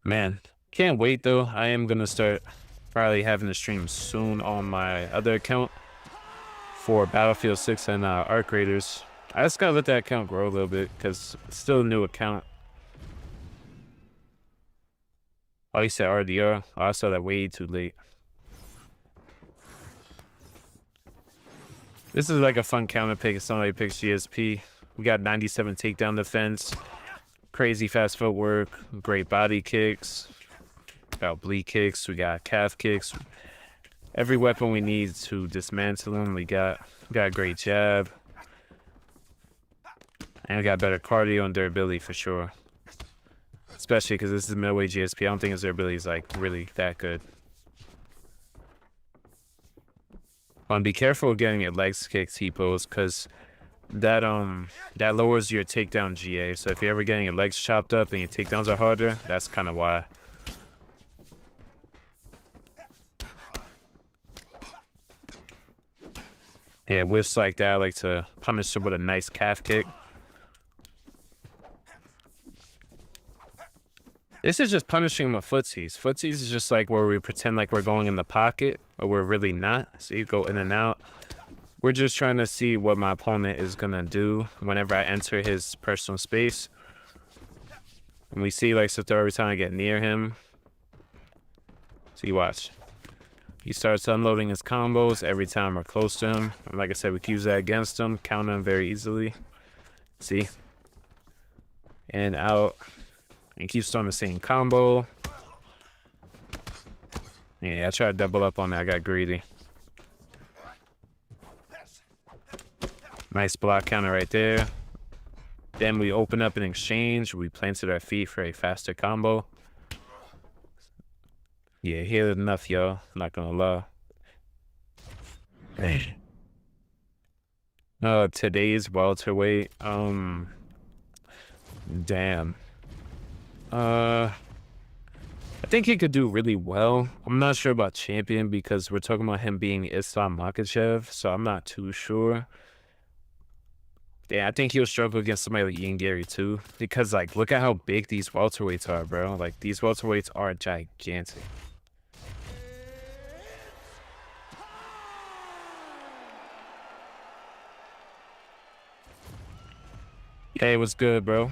Man, can't wait though. I am gonna start probably having a stream soon on my other account for Battlefield 6 and Arc Raiders. I just gotta let that account grow a little bit because it's still a new account. Oh, you said RDR? Oh, I saw that way too late. This is like a fun counter pick if somebody picks GSP. We got 97 takedown defense, crazy fast footwork, great body kicks, got oblique kicks, we got calf kicks. Every weapon we need to dismantle them, we got a great jab. And we got better cardio and durability for sure. Especially because this is middleweight GSP. I don't think his durability is like really that good. Be careful of getting your legs kicked, T-pose, because that lowers your takedown GA. So if you're ever getting your legs chopped up and your takedowns are harder, that's kind of why. Yeah, whiffs like that, I like to punish him with a nice calf kick. This is just punishing him with footsies. Footsies is just like where we pretend like we're going in the pocket, but we're really not. So you go in and out. We're just trying to see what my opponent is going to do whenever I enter his personal space. And we see like Satoru every time I get near him. So you watch. He starts unloading his combos every time we're close to him. And like I said, we can use that against him, counter him very easily. See? And out. And keeps throwing the same combo. Yeah, I tried to double up on that. I got greedy. Nice block counter right there. Then we open up an exchange. We planted our feet for a faster combo. Yeah, he had enough, yo. I'm not gonna lie. Today's welterweight. Damn. I think he could do really well. I'm not sure about champion because we're talking about him being Islam Makhachev, so I'm not too sure. Yeah, I think he'll struggle against somebody like Ian Gary too, because like look at how big these welterweights are, bro. Like these welterweights are gigantic. Hey, what's good, bro?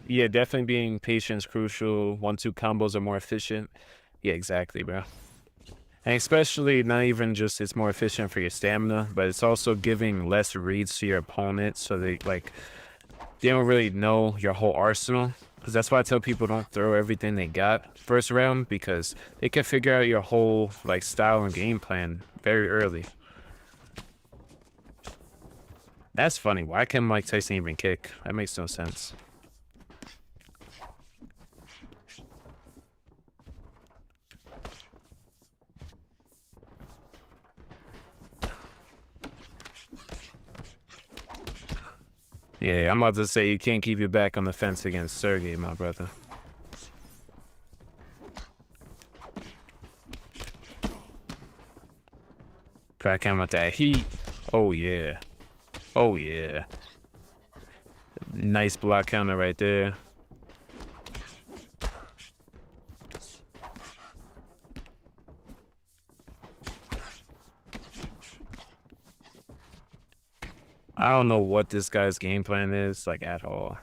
Yeah, definitely being patient is crucial. 1-2 combos are more efficient. Yeah, exactly, bro. And especially not even just it's more efficient for your stamina, but it's also giving less reads to your opponent so they don't really know your whole arsenal. Because that's why I tell people don't throw everything they got first round, because they can figure out your whole like style and game plan very early. That's funny. Why can Mike Tyson even kick? That makes no sense. Yeah, I'm about to say you can't keep your back on the fence against Sergey, my brother. Crack him with that heat. Oh, yeah. Oh, yeah. Nice block counter right there. I don't know what this guy's game plan is, like, at all.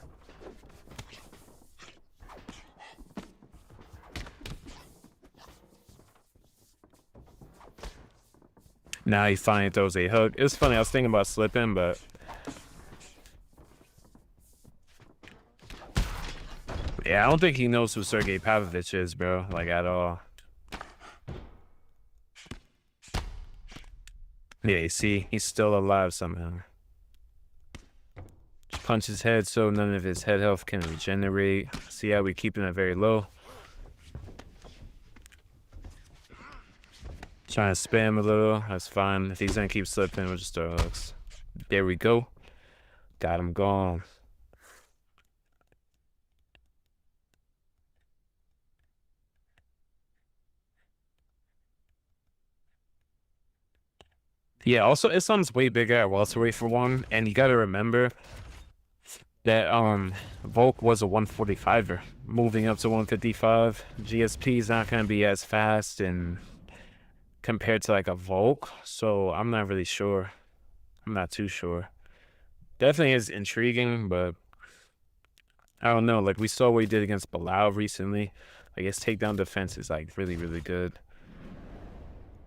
Now he finally throws a hook. It's funny, I was thinking about slipping, but... yeah, I don't think he knows who Sergey Pavlovich is, bro, like, at all. Yeah, you see, he's still alive somehow. Just punch his head so none of his head health can regenerate. See how we're keeping it very low. Trying to spam a little, that's fine. If he's gonna keep slipping, we'll just throw hooks. There we go. Got him gone. Yeah, also Islam's way bigger at welterweight for one, and you gotta remember that Volk was a 145er. Moving up to 155, GSP is not gonna be as fast and compared to like a Volk, so I'm not really sure. I'm not too sure. Definitely is intriguing, but I don't know. Like we saw what he did against Bilal recently. I guess takedown defense is like really, really good.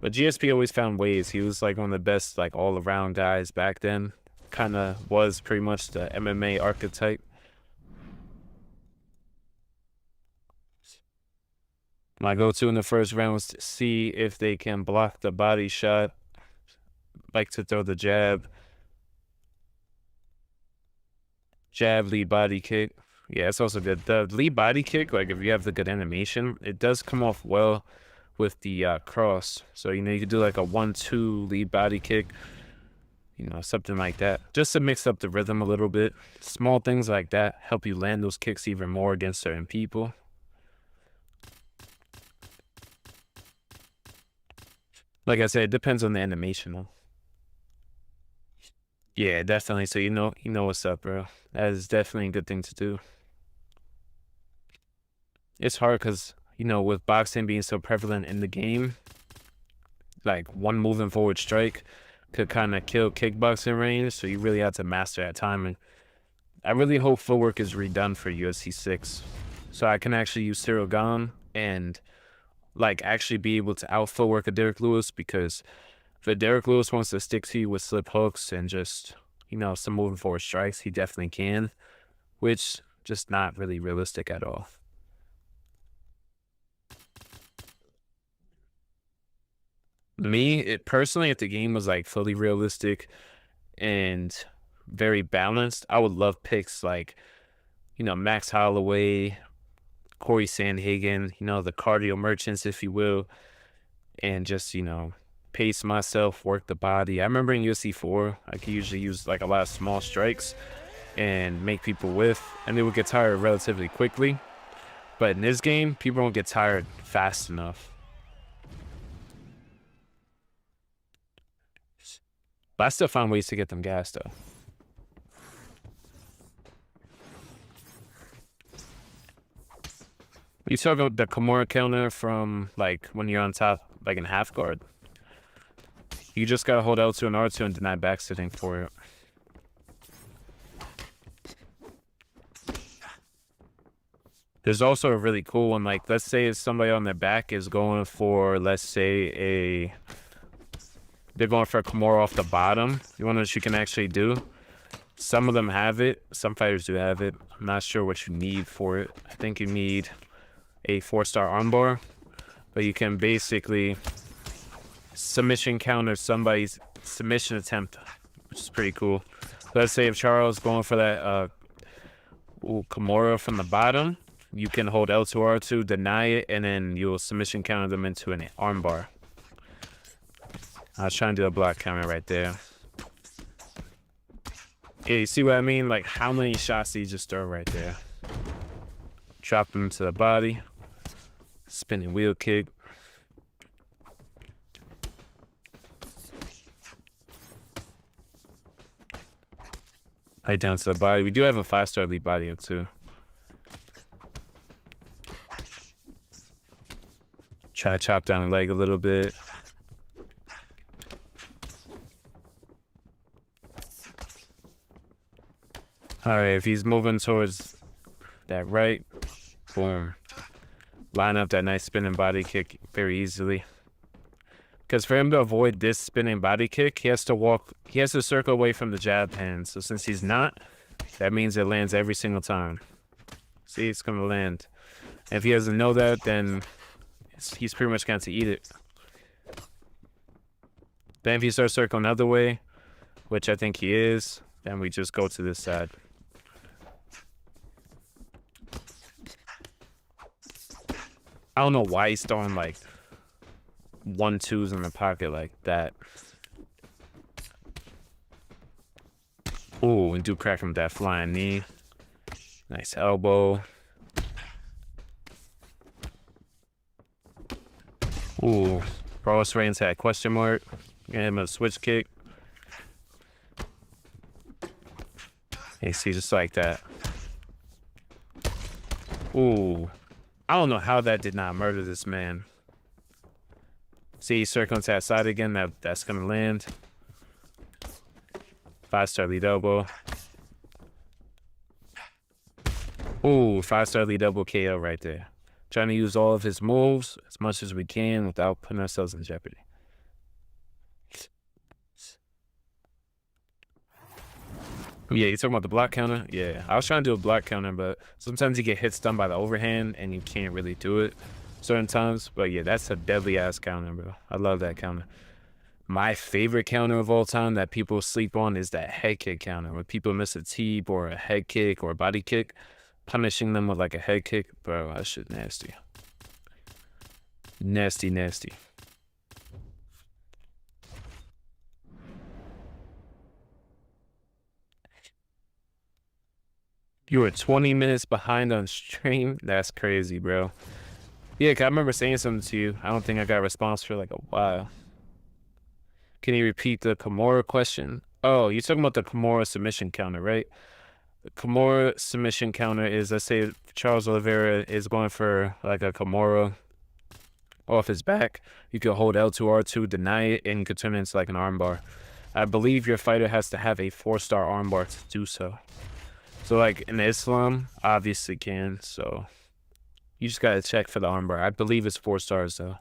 But GSP always found ways. He was like one of the best like all-around guys back then. Kind of was pretty much the MMA archetype. My go-to in the first round was to see if they can block the body shot. Like to throw the jab. Jab, lead body kick. Yeah, it's also good. The lead body kick, like if you have the good animation, it does come off well with the cross. So, you know, you could do like a 1-2 lead body kick, you know, something like that. Just to mix up the rhythm a little bit. Small things like that help you land those kicks even more against certain people. Like I said, it depends on the animation though. Yeah, definitely. So you know what's up, bro. That is definitely a good thing to do. It's hard because with boxing being so prevalent in the game, like one moving forward strike could kind of kill kickboxing range. So you really have to master that timing. I really hope footwork is redone for UFC 6, so I can actually use Cyril Gahn and like actually be able to out footwork a Derek Lewis, because if Derek Lewis wants to stick to you with slip hooks and just some moving forward strikes, he definitely can, which just not really realistic at all. Me, it personally, if the game was like fully realistic and very balanced, I would love picks like Max Holloway, Corey Sandhagen, the cardio merchants, if you will, and just pace myself, work the body. I remember in UFC 4, I could usually use like a lot of small strikes and make people with, and they would get tired relatively quickly. But in this game, people don't get tired fast enough. But I still find ways to get them gassed though. You talk about the Kimura counter from like when you're on top, like in half guard. You just gotta hold L2 and R2 and deny back sitting for it. There's also a really cool one, like let's say if somebody on their back is going for, let's say they're going for a Kimura off the bottom. You want to know what you can actually do? Some of them have it. Some fighters do have it. I'm not sure what you need for it. I think you need a 4-star armbar, but you can basically submission counter somebody's submission attempt, which is pretty cool. Let's say if Charles going for that Kimura from the bottom, you can hold L2 R2, deny it, and then you'll submission counter them into an armbar. I was trying to do a block counter right there. Yeah, you see what I mean? Like how many shots do you just throw right there? Drop them to the body. Spinning wheel kick. Right down to the body. We do have a 5-star elite body up too. Try to chop down the leg a little bit. All right, if he's moving towards that right, boom. Line up that nice spinning body kick very easily. Because for him to avoid this spinning body kick, he has to circle away from the jab hand. So since he's not, that means it lands every single time. See, it's going to land. And if he doesn't know that, then he's pretty much going to eat it. Then if he starts circling another way, which I think he is, then we just go to this side. I don't know why he's throwing like 1-2s in the pocket like that. Ooh, and do crack him with that flying knee. Nice elbow. Ooh, Carlos Reigns had a question mark. Get him a switch kick. Hey, see, just like that. Ooh. I don't know how that did not murder this man. See, he's circling to that side again. That's going to land. 5-star lead elbow. Ooh, 5-star lead elbow KO right there. Trying to use all of his moves as much as we can without putting ourselves in jeopardy. Yeah, you talking about the block counter? Yeah, I was trying to do a block counter, but sometimes you get hits done by the overhand and you can't really do it certain times. But yeah, that's a deadly ass counter, bro. I love that counter. My favorite counter of all time that people sleep on is that head kick counter. When people miss a teep or a head kick or a body kick, punishing them with like a head kick, bro, that shit nasty. Nasty, nasty. You were 20 minutes behind on stream? That's crazy, bro. Yeah, 'cause I remember saying something to you. I don't think I got a response for like a while. Can you repeat the Kimura question? Oh, you're talking about the Kimura submission counter, right? The Kimura submission counter is, let's say Charles Oliveira is going for like a Kimura off his back. You could hold L2R2, deny it, and you could turn it into like an armbar. I believe your fighter has to have a 4-star armbar to do so. So like in Islam, obviously can. So you just gotta check for the armbar. I believe it's 4 stars though.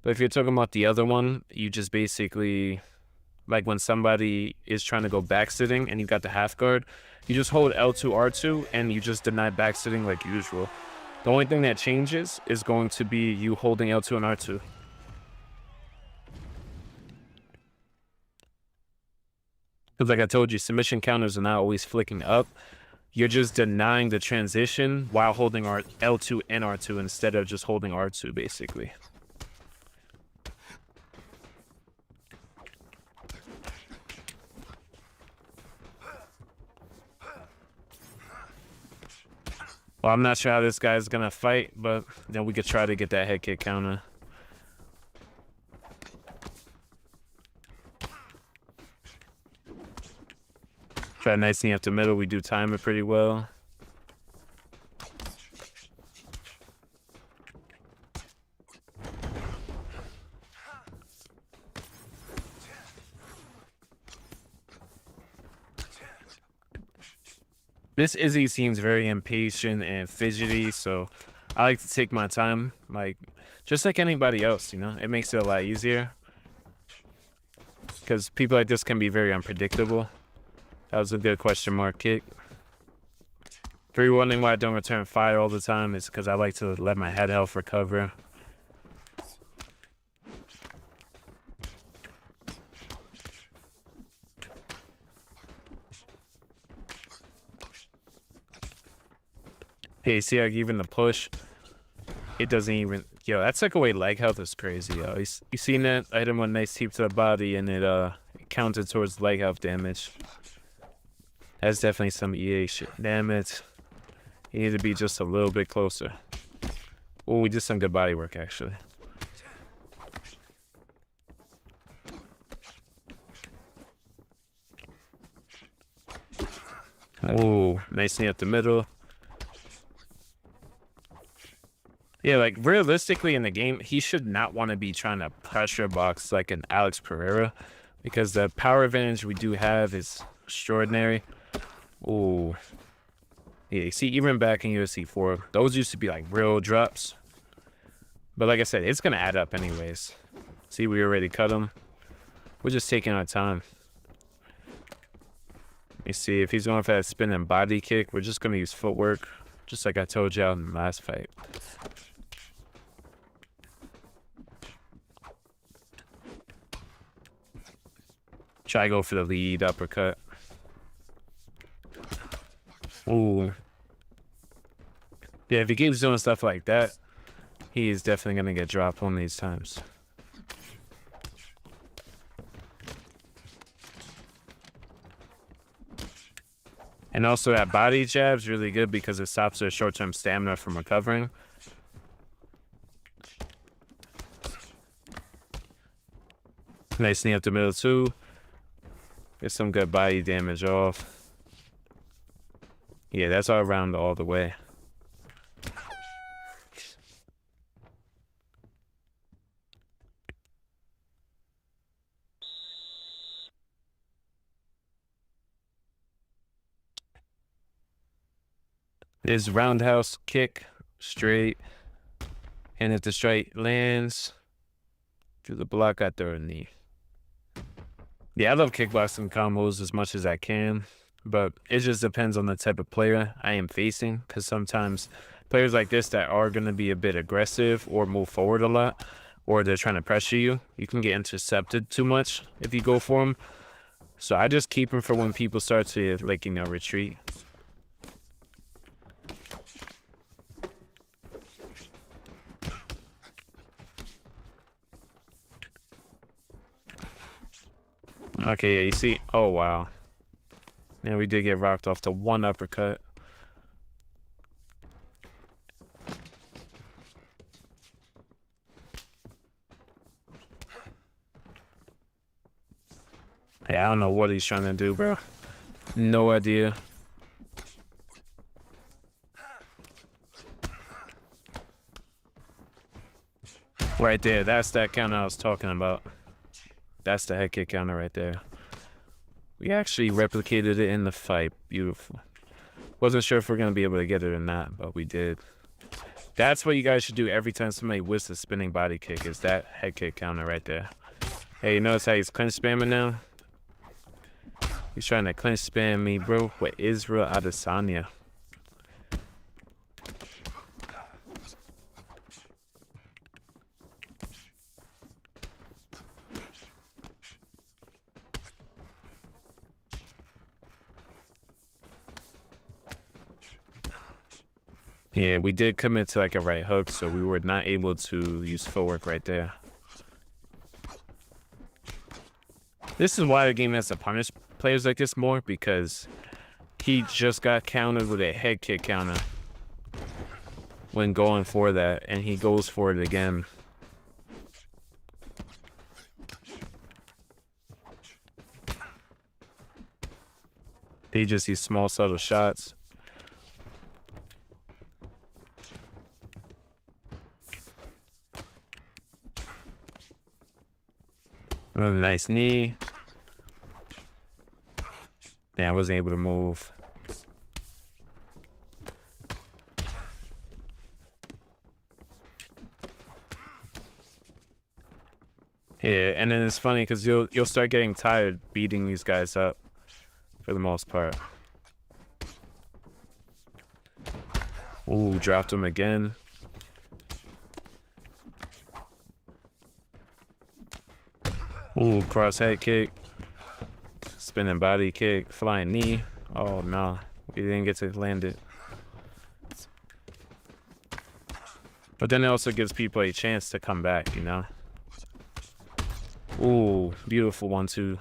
But if you're talking about the other one, you just basically, like when somebody is trying to go back sitting and you got the half guard, you just hold L2R2 and you just deny back sitting like usual. The only thing that changes is going to be you holding L2 and R2. Because like I told you, submission counters are not always flicking up. You're just denying the transition while holding L2 and R2 instead of just holding R2, basically. Well, I'm not sure how this guy's gonna fight, but then we could try to get that head kick counter. Try nice knee up the middle. We do time it pretty well. This Izzy seems very impatient and fidgety, so I like to take my time, like just like anybody else, you know? It makes it a lot easier because people like this can be very unpredictable. That was a good question mark kick. If you're wondering why I don't return fire all the time, it's because I like to let my head health recover. Hey, see, like even the push, it doesn't even. Yo, that took away leg health is crazy, yo. You seen that? I hit him one nice teep to the body, and it counted towards leg health damage. That's definitely some EA shit. Damn it. He needed to be just a little bit closer. Oh, we did some good body work, actually. Oh, nice knee up the middle. Yeah, like realistically in the game, he should not want to be trying to pressure box like an Alex Pereira because the power advantage we do have is extraordinary. Oh, yeah, see, even back in UFC 4, those used to be like real drops. But like I said, it's going to add up anyways. See, we already cut him. We're just taking our time. Let me see, if he's going for that spinning body kick, we're just going to use footwork, just like I told y'all in the last fight. Try to go for the lead uppercut. Ooh. Yeah, if he keeps doing stuff like that, he is definitely going to get dropped one of these times. And also that body jab's really good because it stops their short-term stamina from recovering. Nice knee up the middle too. Get some good body damage off. Yeah, that's all around all the way. There's roundhouse kick, straight. And if the straight lands, through the block, I throw a knee. Yeah, I love kickboxing combos as much as I can, but it just depends on the type of player I am facing, because sometimes players like this that are going to be a bit aggressive or move forward a lot, or they're trying to pressure you, you can get intercepted too much if you go for them. So I just keep them for when people start to, like, you know, retreat. Okay, yeah, you see? Oh, wow. Yeah, we did get rocked off to one uppercut. Yeah, I don't know what he's trying to do, bro. No idea. Right there, that's that counter I was talking about. That's the head kick counter right there. We actually replicated it in the fight. Beautiful. Wasn't sure if we're going to be able to get it or not, but we did. That's what you guys should do every time somebody whiffs a spinning body kick, is that head kick counter right there. Hey, you notice how he's clinch spamming now? He's trying to clinch spam me, bro, with Israel Adesanya. Yeah, we did commit to like a right hook, so we were not able to use footwork right there. This is why the game has to punish players like this more, because he just got countered with a head kick counter when going for that, and he goes for it again. He just these small subtle shots. Another nice knee. Yeah, I wasn't able to move. Yeah, and then it's funny because you'll start getting tired beating these guys up for the most part. Ooh, dropped him again. Ooh, cross head kick. Spinning body kick. Flying knee. Oh, no. We didn't get to land it. But then it also gives people a chance to come back, you know? Ooh, beautiful 1-2.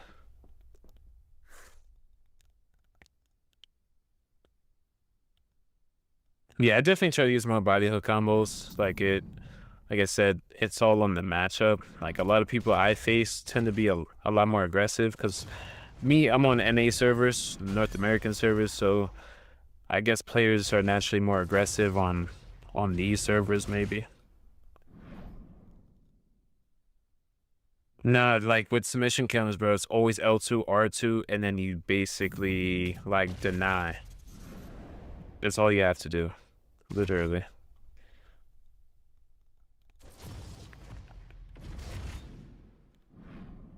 Yeah, I definitely try to use more body hook combos. Like I said, it's all on the matchup. Like a lot of people I face tend to be a lot more aggressive because I'm on NA servers, North American servers, so I guess players are naturally more aggressive on these servers maybe. Nah, like with submission counters, bro, it's always L2, R2, and then you basically like deny. That's all you have to do, literally.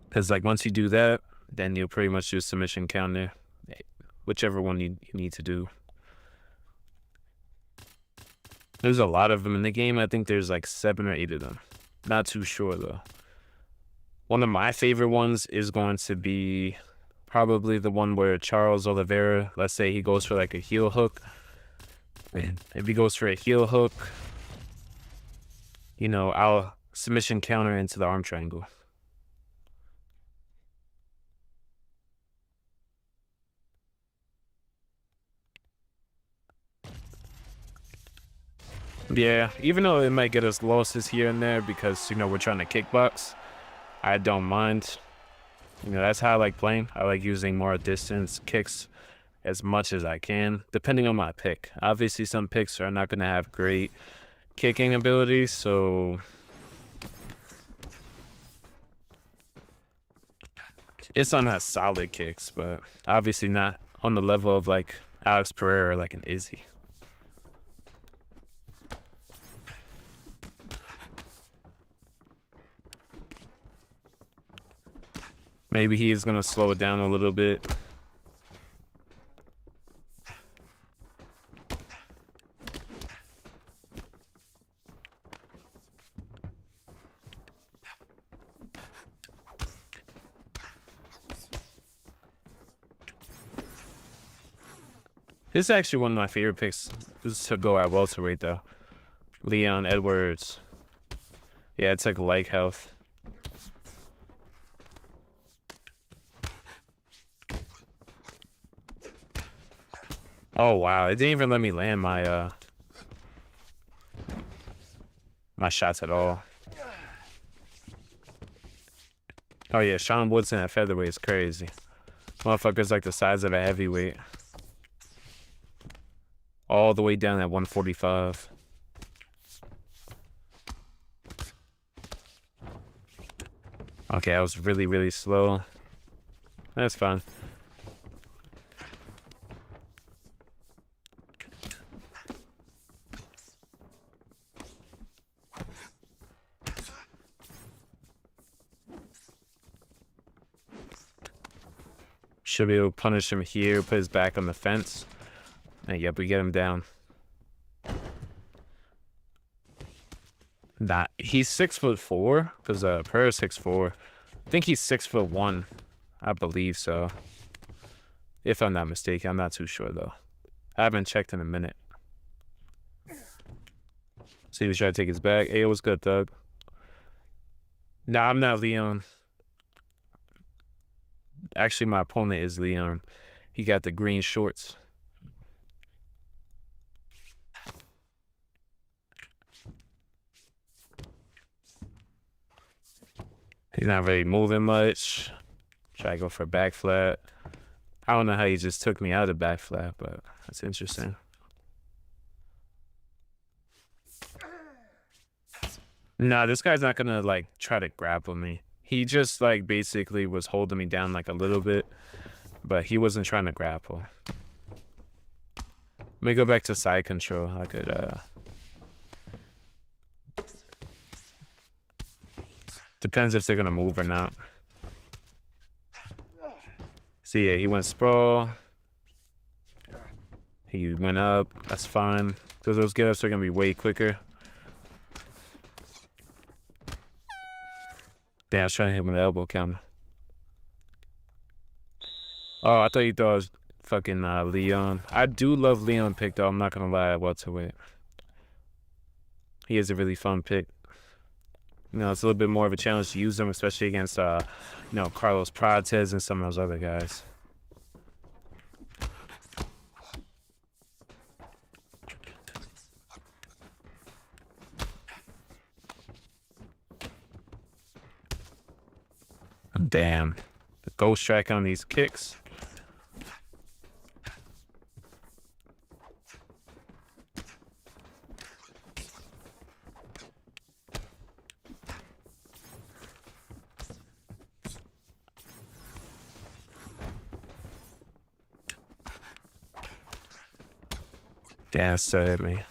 Because like once you do that, then you'll pretty much do submission counter, whichever one you need to do. There's a lot of them in the game. I think there's like 7 or 8 of them. Not too sure though. One of my favorite ones is going to be probably the one where Charles Oliveira, let's say he goes for like a heel hook. And if he goes for a heel hook, you know, I'll submission counter into the arm triangle. Yeah, even though it might get us losses here and there because, you know, we're trying to kickbox, I don't mind. You know, that's how I like playing. I like using more distance kicks as much as I can, depending on my pick. Obviously, some picks are not going to have great kicking abilities, so it's on that solid kicks, but obviously not on the level of like Alex Pereira or like an Izzy. Maybe he is going to slow it down a little bit. This is actually one of my favorite picks. This is to go at welterweight though. Leon Edwards. Yeah, it's like health. Oh wow, it didn't even let me land my my shots at all. Oh yeah, Sean Woodson at featherweight is crazy. Motherfucker's like the size of a heavyweight. All the way down at 145. Okay, I was really, really slow. That's fine. Should be able to punish him here, put his back on the fence. And yep, we get him down. Nah, he's 6'4", because Per is 6'4". I think he's 6'1". I believe so. If I'm not mistaken, I'm not too sure though. I haven't checked in a minute. See, we try to take his back. Hey, what's good, Doug? Nah, I'm not Leon. Actually, my opponent is Leon. He got the green shorts. He's not really moving much. Try to go for a back flat. I don't know how he just took me out of back flat, but that's interesting. Nah, this guy's not gonna like try to grapple me. He just like basically was holding me down like a little bit, but he wasn't trying to grapple. Let me go back to side control. I could depends if they're gonna move or not. See, yeah, he went sprawl. He went up. That's fine. Because those get-ups are gonna be way quicker. Damn, I was trying to hit him with an elbow counter. Oh, I thought you thought it was fucking Leon. I do love Leon pick though. I'm not gonna lie, welterweight. He is a really fun pick. You know, it's a little bit more of a challenge to use them, especially against, you know, Carlos Prates and some of those other guys. Damn. The ghost strike on these kicks. Damn, so hit me.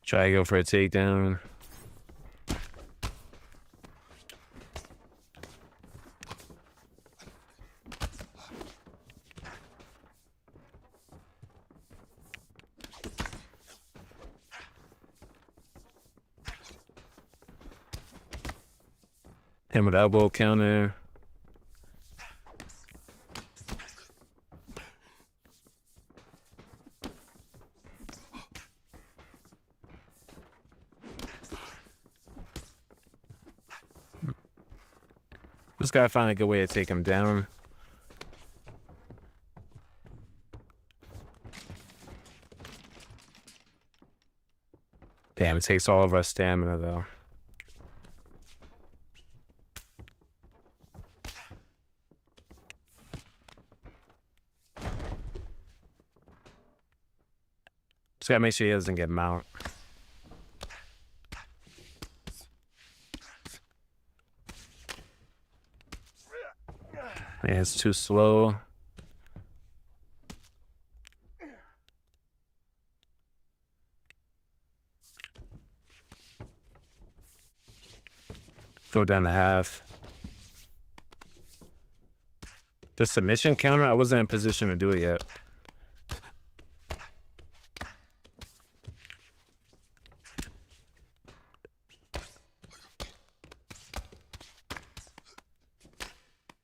Try to go for a takedown. Him with elbow counter. Just gotta find a good way to take him down. Damn, it takes all of our stamina though. Just gotta make sure he doesn't get mount. Yeah, it's too slow. Go down to half. The submission counter, I wasn't in position to do it yet.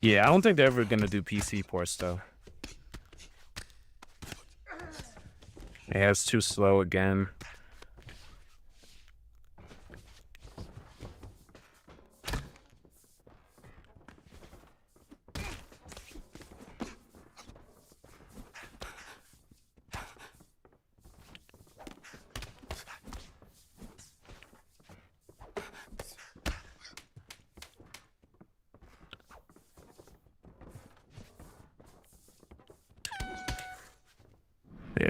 Yeah, I don't think they're ever gonna do PC ports though. Yeah, it's too slow again.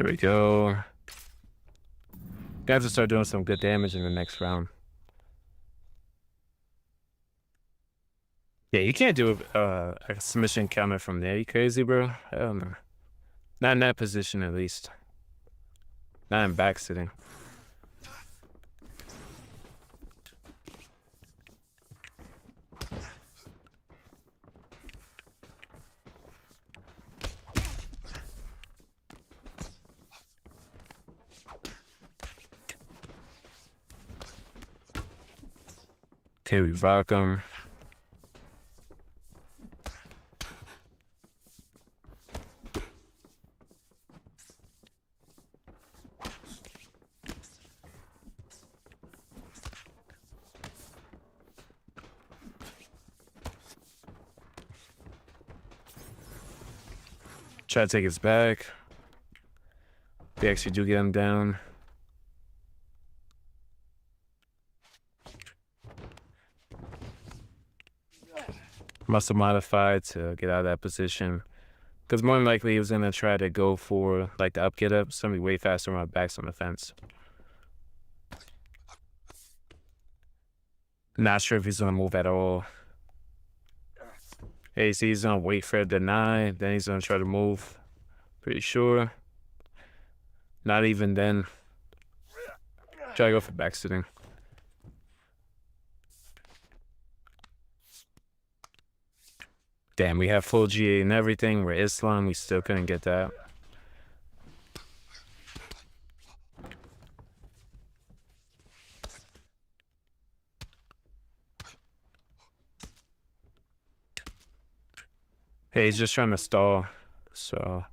There we go. Got to start doing some good damage in the next round. Yeah, you can't do a submission counter from there. You crazy, bro? Hell no. Not in that position, at least. Not in back sitting. Okay, we rock him. Try to take his back. We actually do get him down. Muscle modified to get out of that position. Because more than likely he was going to try to go for like the up get up. Somebody way faster on my back's on the fence. Not sure if he's going to move at all. Hey, see, he's going to wait for a deny. Then he's going to try to move. Pretty sure. Not even then. Try to go for back sitting. Damn, we have full GA and everything. We're Islam. We still couldn't get that. Hey, he's just trying to stall. So,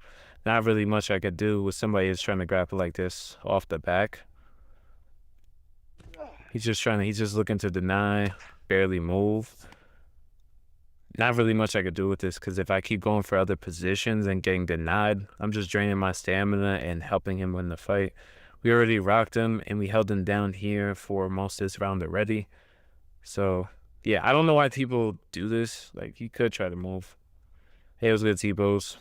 not really much I could do with somebody who's trying to grapple like this off the back. He's just looking to deny, barely move. Not really much I could do with this, because if I keep going for other positions and getting denied, I'm just draining my stamina and helping him win the fight. We already rocked him, and we held him down here for most of this round already. So, yeah, I don't know why people do this. Like, he could try to move. Hey, it was good, T-Bows.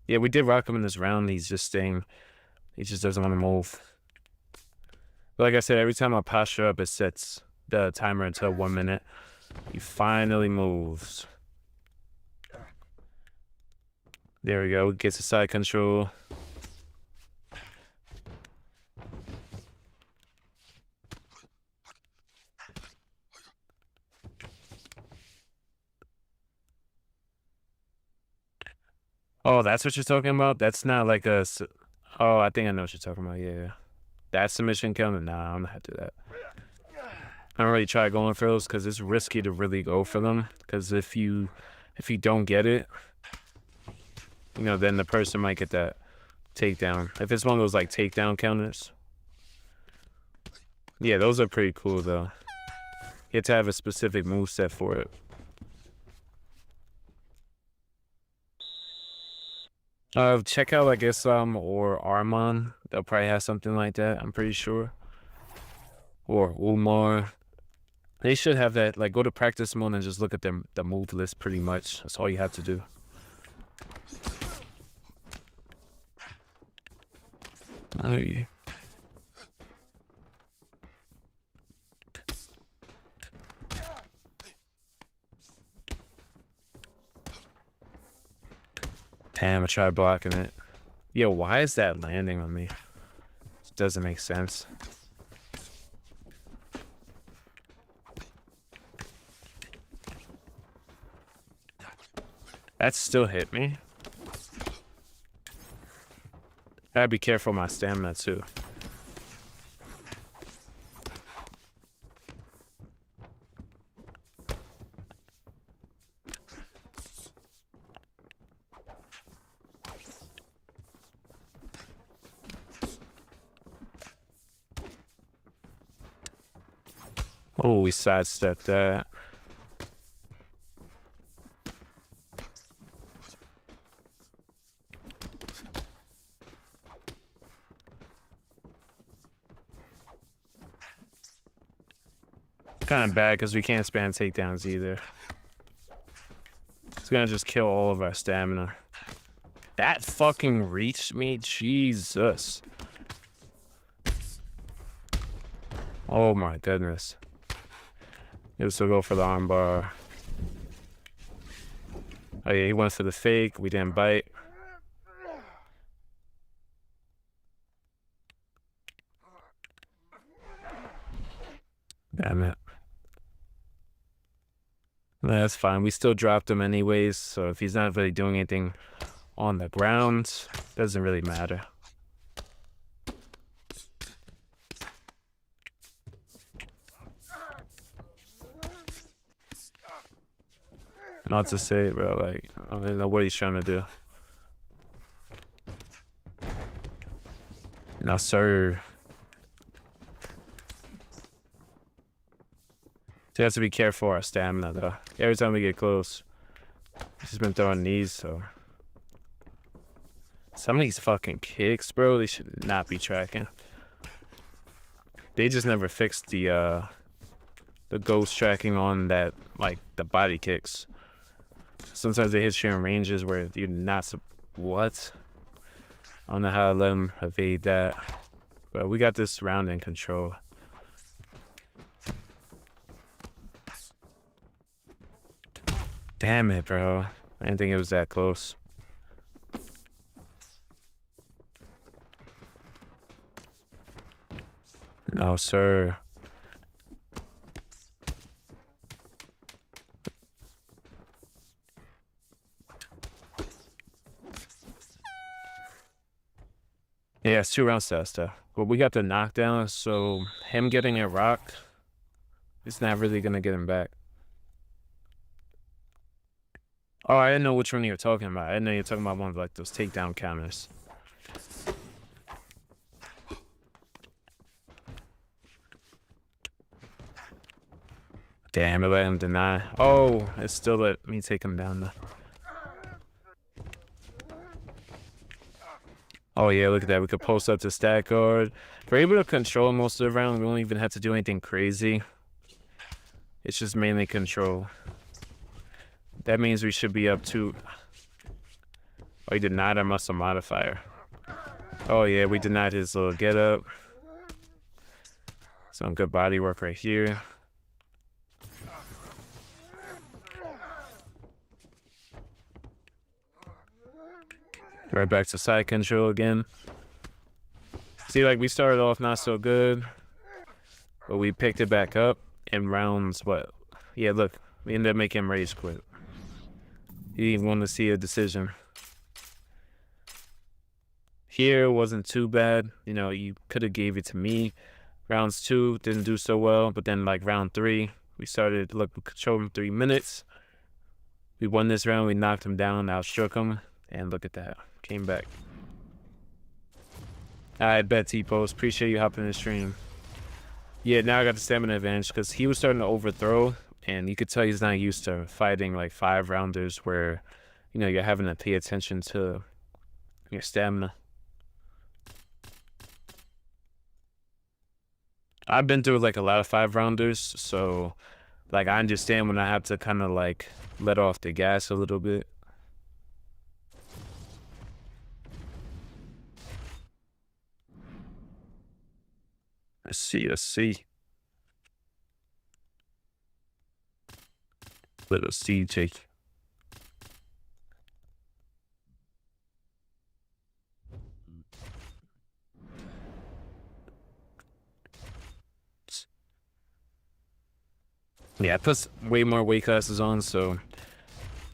Yeah, we did rock him in this round. He's just staying. He just doesn't want to move. But like I said, every time I posture up, it sets the timer until 1 minute. He finally moves. There we go. Gets the side control. Oh, that's what you're talking about? That's not like a... Oh, I think I know what you're talking about. Yeah. That submission counter? Nah, I'm not to do that. I don't really try going for those because it's risky to really go for them. Because if you don't get it, you know, then the person might get that takedown. If it's one of those like takedown counters. Yeah, those are pretty cool though. You have to have a specific moveset for it. Check out like Islam or Arman. They'll probably have something like that, I'm pretty sure. Or Umar. They should have that. Like, go to practice mode and just look at the move list pretty much. That's all you have to do. Oh, yeah. Damn, I tried blocking it. Yo, why is that landing on me? It doesn't make sense. That still hit me. Gotta be careful of my stamina too. Oh, we sidestepped that. Kind of bad because we can't spam takedowns either. It's gonna just kill all of our stamina. That fucking reached me? Jesus. Oh my goodness. He was to go for the armbar. Oh yeah, he went for the fake. We didn't bite. Damn it. That's fine. We still dropped him anyways, so if he's not really doing anything on the ground, doesn't really matter. Not to say, bro, like, I don't know what he's trying to do. No, sir. So you have to be careful of our stamina, though. Every time we get close, he's been throwing knees, so. Some of these fucking kicks, bro, they should not be tracking. They just never fixed the ghost tracking on that, like, the body kicks. Sometimes they hit you in ranges where you're not. What? I don't know how to let him evade that. But we got this round in control. Damn it, bro. I didn't think it was that close. No, sir. Yeah, it's 2 rounds to stuff. But we got the knockdown, so him getting a rock, it's not really gonna get him back. Oh, I didn't know which one you were talking about. I didn't know you were talking about one of like those takedown counters. Damn, it let him deny. Oh, it still let me take him down though. Oh yeah, look at that. We could post up to stack guard. We're able to control most of the round. We don't even have to do anything crazy. It's just mainly control. That means we should be up to... Oh, he denied our muscle modifier. Oh yeah, we denied his little get up. Some good body work right here. Right back to side control again. See, like, we started off not so good, but we picked it back up in rounds, what? Yeah, look, we ended up making him rage quit. He didn't want to see a decision. Here wasn't too bad. You know, you could have gave it to me. Rounds 2 didn't do so well, but then like round 3, we started, look, we controlled him 3 minutes. We won this round, we knocked him down, outstroke him, and look at that. Came back. I bet T-Post. Appreciate you hopping in the stream. Yeah, now I got the stamina advantage because he was starting to overthrow, and you could tell he's not used to fighting like 5-rounders where, you know, you're having to pay attention to your stamina. I've been through like a lot of 5-rounders, so like I understand when I have to kind of like let off the gas a little bit. Let's see. Little CJ. Yeah, I put way more weight classes on, so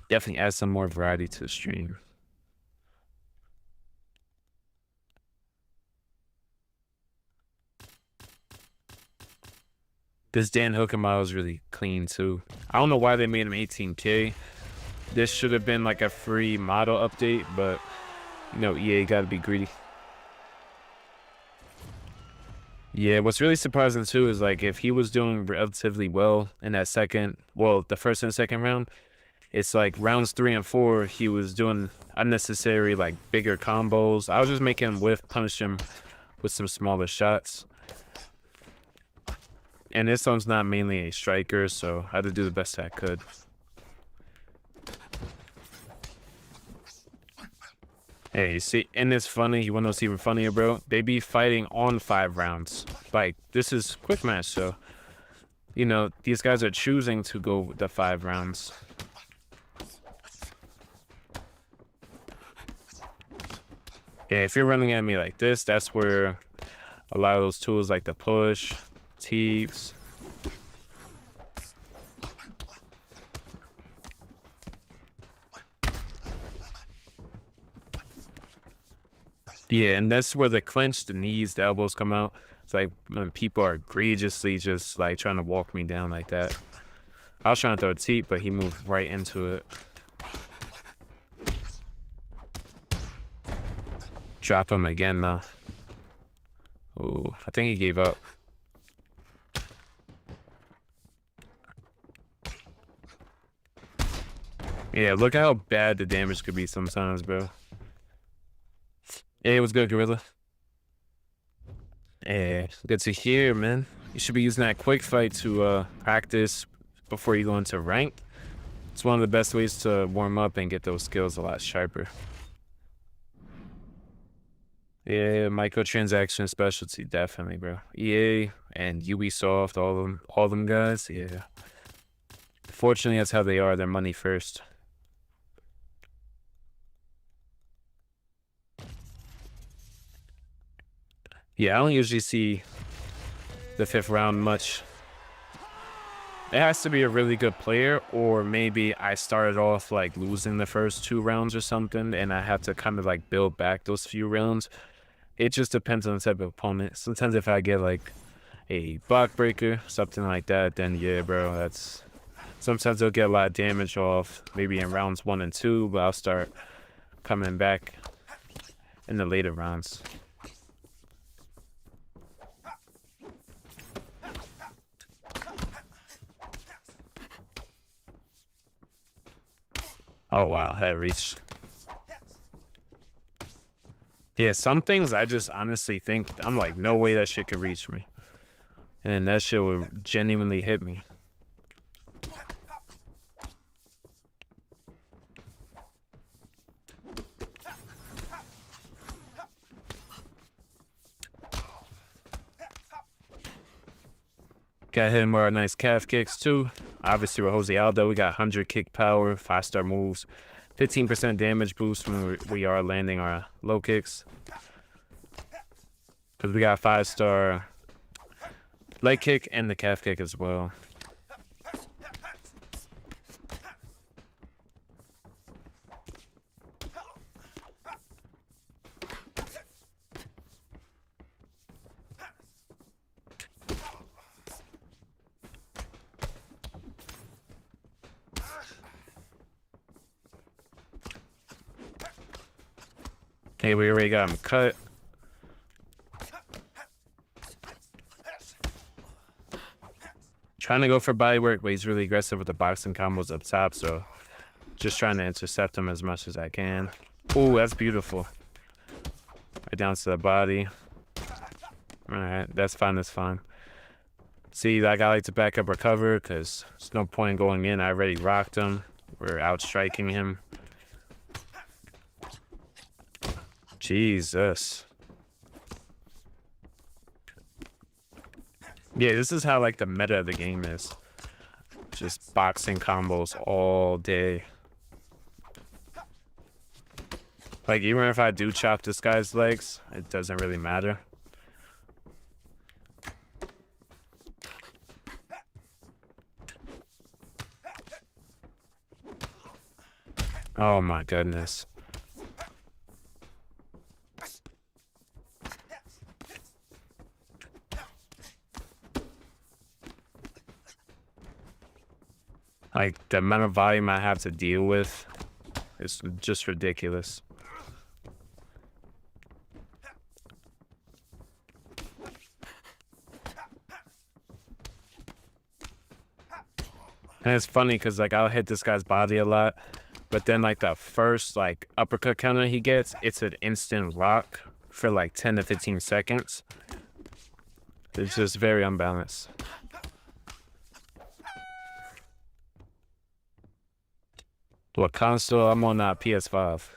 definitely add some more variety to the stream. This Dan Hooker model is really clean too. I don't know why they made him 18K. This should have been like a free model update, but you know, EA gotta be greedy. Yeah, what's really surprising too is like if he was doing relatively well in that the first and second round, it's like rounds 3 and 4, he was doing unnecessary like bigger combos. I was just making him punish him with some smaller shots. And this one's not mainly a striker, so I had to do the best I could. Hey, you see, and it's funny. You want to know what's even funnier, bro? They be fighting on 5 rounds. Like, this is quick match, so, you know, these guys are choosing to go the 5 rounds. Yeah, if you're running at me like this, that's where a lot of those tools like the push, teeps. Yeah, and that's where the clinch, the knees, the elbows come out. It's like when people are egregiously just like trying to walk me down like that. I was trying to throw a teep, but he moved right into it. Drop him again, though. Ooh, I think he gave up. Yeah, look at how bad the damage could be sometimes, bro. Yeah, it was good, Gorilla. Yeah, good to hear, man. You should be using that quick fight to practice before you go into ranked. It's one of the best ways to warm up and get those skills a lot sharper. Yeah, microtransaction specialty, definitely, bro. EA and Ubisoft, all them guys, yeah. Fortunately, that's how they are. They're money first. Yeah, I don't usually see the 5th round much. It has to be a really good player, or maybe I started off like losing the first 2 rounds or something, and I have to kind of like build back those few rounds. It just depends on the type of opponent. Sometimes if I get like a block breaker, something like that, then yeah, bro, that's... Sometimes they'll get a lot of damage off, maybe in rounds 1 and 2, but I'll start coming back in the later rounds. Oh, wow, that reach. Yeah, some things I just honestly think, I'm like, no way that shit could reach me. And that shit would genuinely hit me. Got him with our nice calf kicks too. Obviously with Jose Aldo, we got 100 kick power, 5-star moves, 15% damage boost when we are landing our low kicks. Because we got 5-star leg kick and the calf kick as well. Okay, we already got him cut. Trying to go for body work, but he's really aggressive with the boxing combos up top, so just trying to intercept him as much as I can. Ooh, that's beautiful. Right down to the body. Alright, that's fine, that's fine. See, like I like to back up recover, because there's no point in going in. I already rocked him. We're outstriking him. Jesus. Yeah, this is how like the meta of the game is. Just boxing combos all day. Like even if I do chop this guy's legs, it doesn't really matter. Oh my goodness. Like the amount of volume I have to deal with is just ridiculous. And it's funny because like I'll hit this guy's body a lot, but then like the first like uppercut counter he gets, it's an instant rock for like 10 to 15 seconds. It's just very unbalanced. What console? I'm on PS5.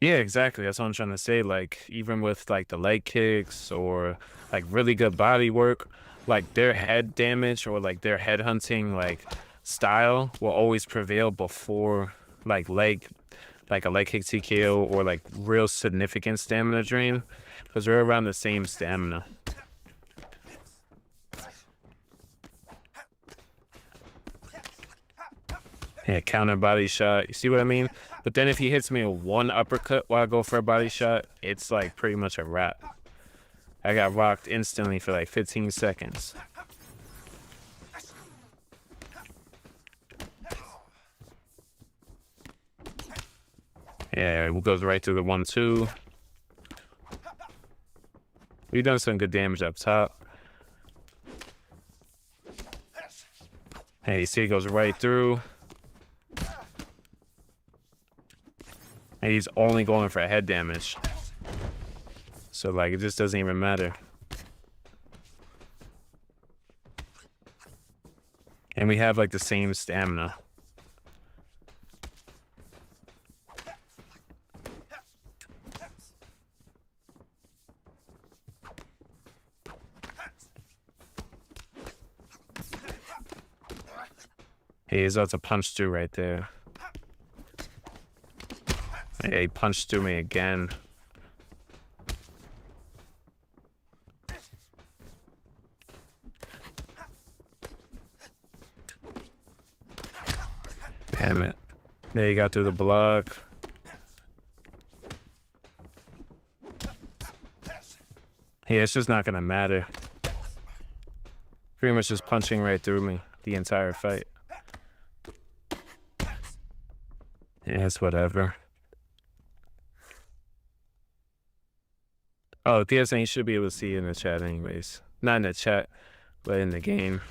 Yeah, exactly. That's what I'm trying to say. Like, even with like the leg kicks or like really good body work, like their head damage or like their head hunting like style will always prevail before like like a leg kick TKO or like real significant stamina drain because they're around the same stamina. Yeah, counter body shot. You see what I mean? But then if he hits me with one uppercut while I go for a body shot, it's like pretty much a wrap. I got rocked instantly for like 15 seconds. Yeah, it goes right through the 1-2. We've done some good damage up top. Hey, you see it goes right through. And he's only going for head damage. So, like, it just doesn't even matter. And we have, like, the same stamina. Hey, he's about to punch through right there. Hey, he punched through me again. Damn it. There you got through the block. Yeah, it's just not gonna matter. Pretty much just punching right through me the entire fight. Yeah, it's whatever. Oh, PSN, you should be able to see it in the chat anyways. Not in the chat, but in the game.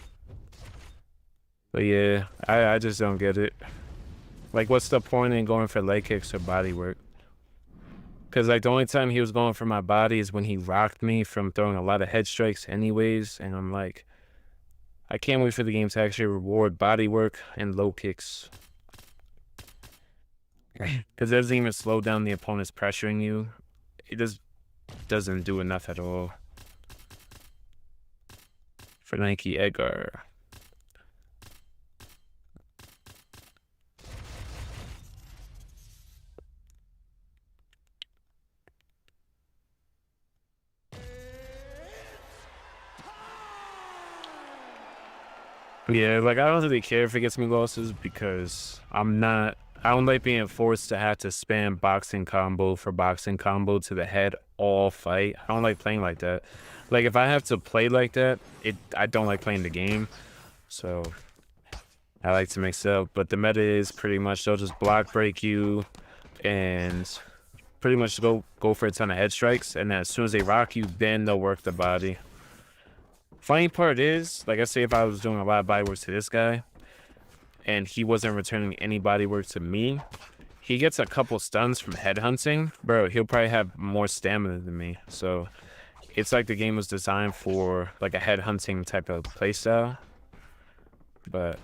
But yeah, I just don't get it. Like, what's the point in going for leg kicks or body work? Because, like, the only time he was going for my body is when he rocked me from throwing a lot of head strikes anyways. And I'm like, I can't wait for the game to actually reward body work and low kicks. Because it doesn't even slow down the opponent's pressuring you. It just doesn't do enough at all. For Nike Edgar. Yeah, like I don't really care if it gets me losses because I don't like being forced to have to spam boxing combo for boxing combo to the head all fight. I don't like playing like that. Like if I have to play like that, I don't like playing the game. So I like to mix it up. But the meta is pretty much they'll just block break you and pretty much go for a ton of head strikes. And then as soon as they rock you, then they'll work the body. Funny part is, like I say, if I was doing a lot of body work to this guy and he wasn't returning any body work to me, he gets a couple stuns from head hunting. Bro, he'll probably have more stamina than me. So it's like the game was designed for like a head hunting type of playstyle. But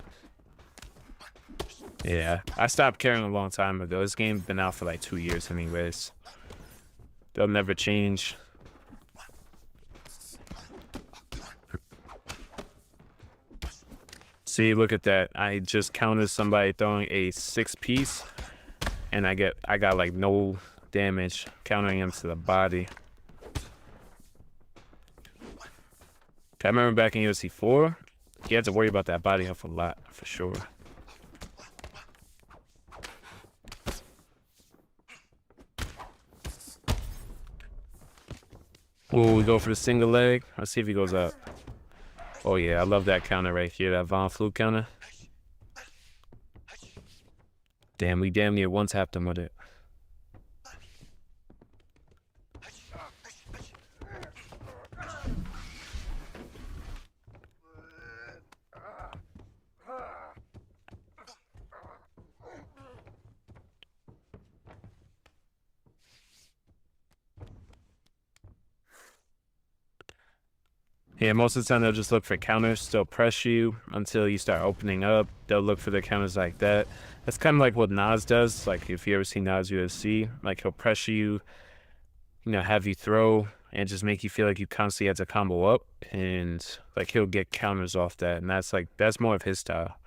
yeah, I stopped caring a long time ago. This game's been out for like 2 years anyways. They'll never change. See, look at that. I just counted somebody throwing a 6-piece and I got like no damage countering him to the body. I remember back in UFC 4, you had to worry about that body health a lot for sure. Oh, we go for the single leg. Let's see if he goes up. Oh yeah, I love that counter right here, that Von Flue counter. Damn, we damn near one-tapped him with it. Yeah, most of the time they'll just look for counters. They'll press you until you start opening up. They'll look for the counters like that. That's kind of like what Nas does. Like if you ever see Nas UFC, like he'll pressure you, have you throw and just make you feel like you constantly have to combo up, and like he'll get counters off that. And that's more of his style.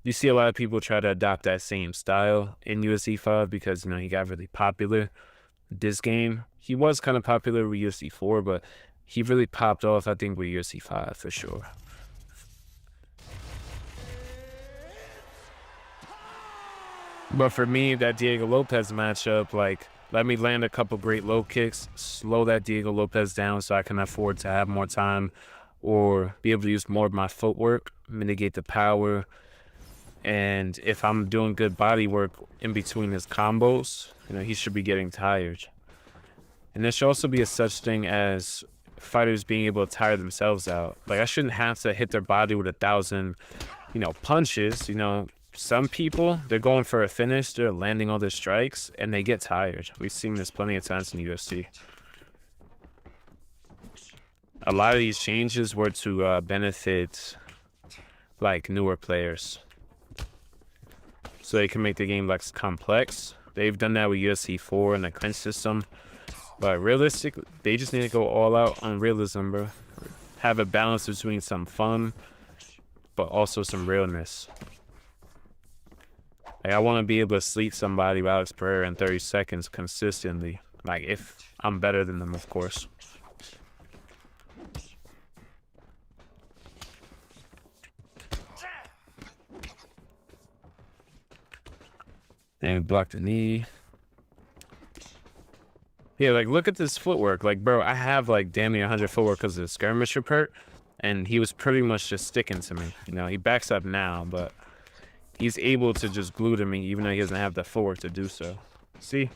You see a lot of people try to adopt that same style in UFC 5 because, he got really popular. This game, he was kind of popular with UFC 4, but he really popped off, I think, with UFC 5 for sure. But for me, that Diego Lopez matchup, like, let me land a couple great low kicks, slow that Diego Lopez down so I can afford to have more time or be able to use more of my footwork, mitigate the power. And if I'm doing good body work in between his combos, he should be getting tired. And there should also be a such thing as fighters being able to tire themselves out. Like, I shouldn't have to hit their body with 1,000, punches. Some people, they're going for a finish, they're landing all their strikes, and they get tired. We've seen this plenty of times in the UFC. A lot of these changes were to benefit, like, newer players, so they can make the game less complex. They've done that with UFC 4 and the clinch system. But realistically, they just need to go all out on realism, bro. Have a balance between some fun, but also some realness. Like, I want to be able to sleep somebody with Alex Pereira in 30 seconds consistently. Like, if I'm better than them, of course. And we blocked the knee. Yeah, like, look at this footwork. Like, bro, I have, like, damn near 100 footwork because of the skirmisher perk, and he was pretty much just sticking to me. He backs up now, but he's able to just glue to me even though he doesn't have the footwork to do so. See?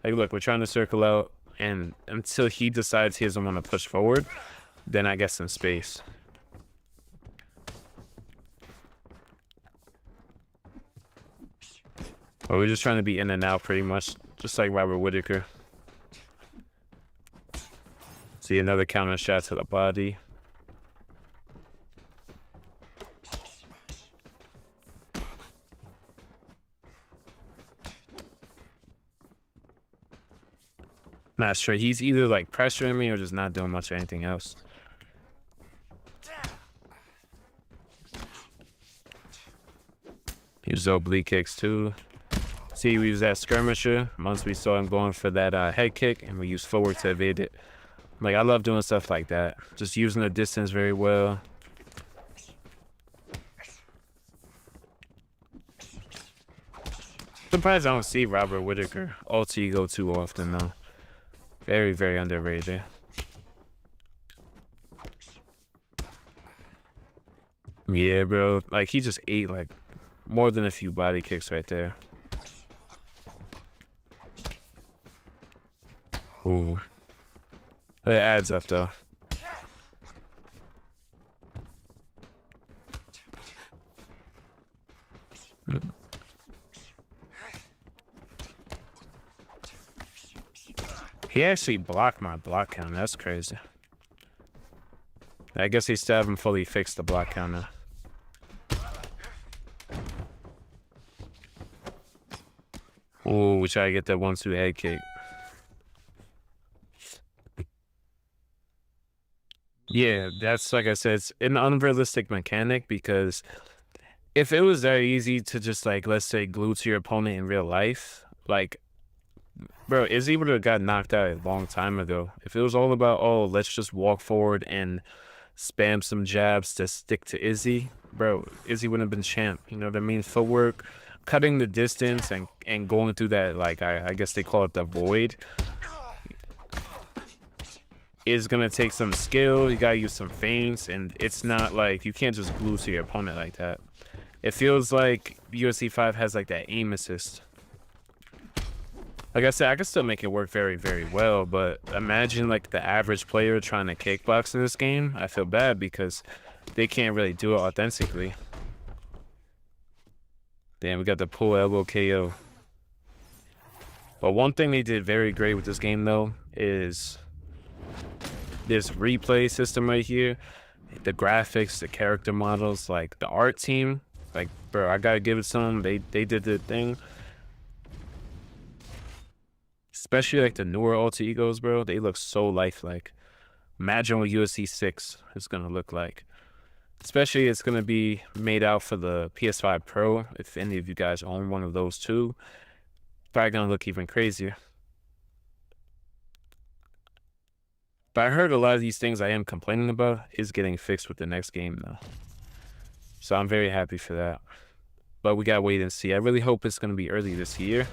Like, look, we're trying to circle out, and until he decides he doesn't want to push forward, then I get some space. But we're just trying to be in and out pretty much, just like Robert Whittaker. See, another counter shot to the body. Not sure. He's either like pressuring me or just not doing much of anything else. He used oblique kicks too. See, we use that skirmisher once we saw him going for that head kick, and we use forward to evade it. Like, I love doing stuff like that. Just using the distance very well. Surprised I don't see Robert Whittaker alter ego too often though. Very, very underrated. Yeah, bro. Like, he just ate like more than a few body kicks right there. Ooh. It adds up though. He actually blocked my block count. That's crazy. I guess he still haven't fully fixed the block counter. Ooh, we try to get that 1-2 head kick. Yeah, that's, like I said, it's an unrealistic mechanic because if it was that easy to just, like, let's say, glue to your opponent in real life, like, bro, Izzy would have got knocked out a long time ago. If it was all about, oh, let's just walk forward and spam some jabs to stick to Izzy, bro, Izzy wouldn't have been champ. You know what I mean? Footwork, cutting the distance and going through that, like, I guess they call it the void, is going to take some skill. You got to use some feints, and it's not like you can't just glue to your opponent like that. It feels like UFC 5 has like that aim assist. Like I said, I can still make it work very, very well, but imagine like the average player trying to kickbox in this game. I feel bad because they can't really do it authentically. Damn, we got the pull elbow KO. But one thing they did very great with this game though is this replay system right here. The graphics, the character models, like the art team, like bro, I gotta give it to them. They did the thing. Especially like the newer alter egos, bro. They look so lifelike. Imagine what UFC 6 is gonna look like. Especially it's gonna be made out for the PS5 Pro. If any of you guys own one of those too, probably gonna look even crazier. But I heard a lot of these things I am complaining about is getting fixed with the next game though. So I'm very happy for that. But we gotta wait and see. I really hope it's gonna be early this year.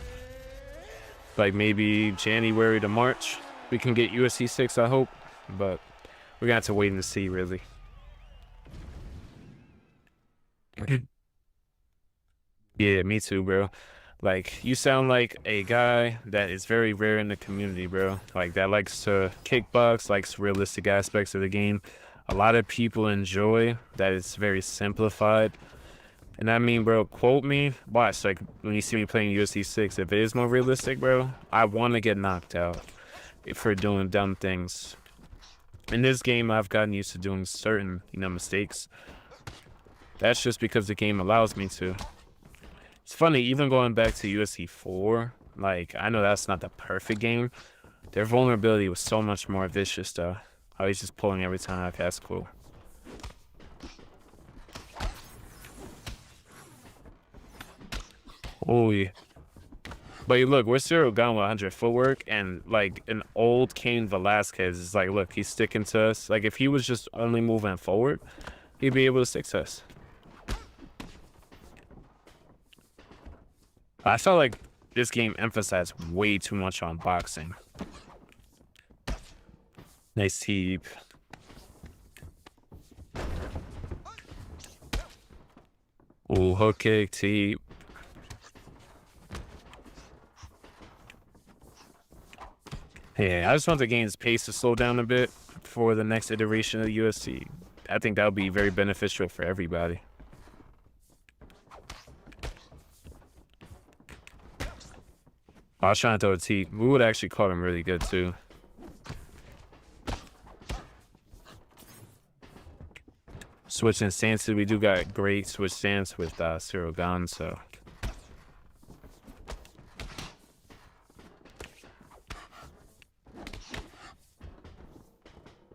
Like maybe January to March. We can get UFC 6, I hope. But we're gonna have to wait and see, really. Yeah, me too, bro. Like, you sound like a guy that is very rare in the community, bro. Like, that likes to kickbox, likes realistic aspects of the game. A lot of people enjoy that it's very simplified. And I mean, bro, quote me, watch, like, when you see me playing UFC 6, if it is more realistic, bro, I want to get knocked out for doing dumb things. In this game, I've gotten used to doing certain, mistakes. That's just because the game allows me to. It's funny, even going back to UFC 4, like, I know that's not the perfect game. Their vulnerability was so much more vicious, though. I was just pulling every time. Okay, that's cool. Oh, yeah. But look, we're still going with 100 footwork, and, like, an old Cain Velasquez is like, look, he's sticking to us. Like, if he was just only moving forward, he'd be able to stick to us. I felt like this game emphasized way too much on boxing. Nice teep. Ooh, hook kick, teep. Yeah, I just want the game's pace to slow down a bit for the next iteration of the UFC. I think that would be very beneficial for everybody. I was trying to throw a teep. We would actually caught him really good too. Switching stances, we do got great switch stance with Cyril Gane, so.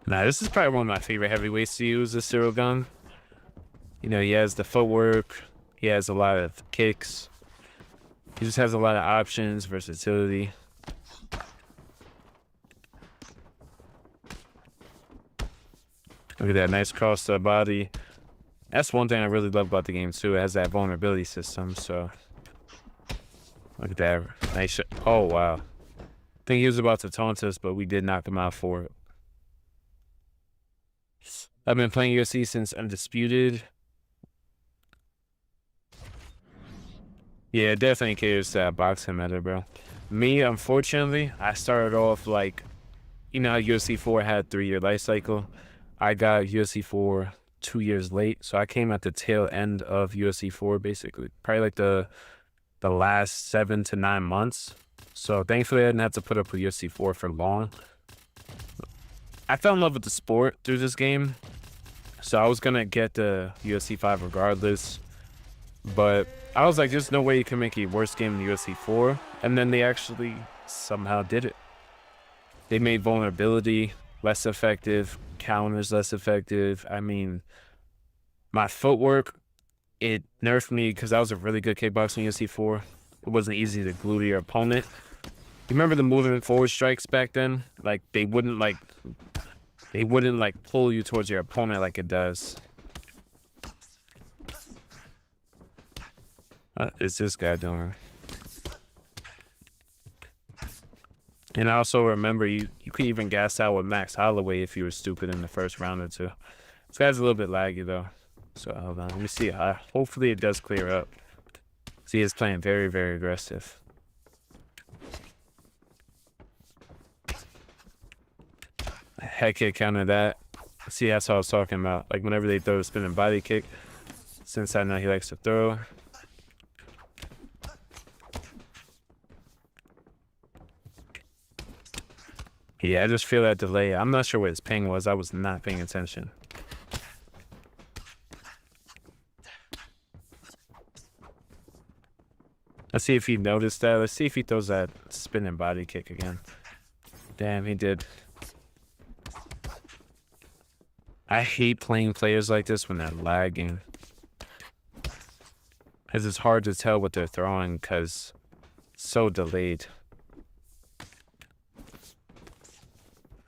Nah, this is probably one of my favorite heavyweights to use, is Cyril Gane. He has the footwork, he has a lot of kicks. He just has a lot of options, versatility. Look at that, nice cross to the body. That's one thing I really love about the game too. It has that vulnerability system, so. Look at that, nice shot. Oh, wow. I think he was about to taunt us, but we did knock him out for it. I've been playing UFC since Undisputed. Yeah, it definitely caters to that boxing meta, bro. Me, unfortunately, I started off like, how UFC 4 had 3-year life cycle. I got UFC 4 2 years late, so I came at the tail end of UFC 4, basically. Probably like the last 7 to 9 months. So thankfully, I didn't have to put up with UFC 4 for long. I fell in love with the sport through this game, so I was gonna get the UFC 5 regardless. But I was like, there's no way you can make a worse game than UFC 4. And then they actually somehow did it. They made vulnerability less effective, counters less effective. I mean, my footwork, it nerfed me because I was a really good kickboxer in UFC 4. It wasn't easy to glue to your opponent. You remember the moving forward strikes back then? Like, they wouldn't pull you towards your opponent like it does. Is this guy doing? And I also remember you could even gas out with Max Holloway if you were stupid in the first round or two. This guy's a little bit laggy though. So hold on, let me see. Hopefully it does clear up. See, it's playing very, very aggressive. Head kick counter that. See, that's what I was talking about. Like whenever they throw a spinning body kick, since I know he likes to throw. Yeah, I just feel that delay. I'm not sure what his ping was. I was not paying attention. Let's see if he noticed that. Let's see if he throws that spinning body kick again. Damn, he did. I hate playing players like this when they're lagging. Because it's hard to tell what they're throwing because it's so delayed.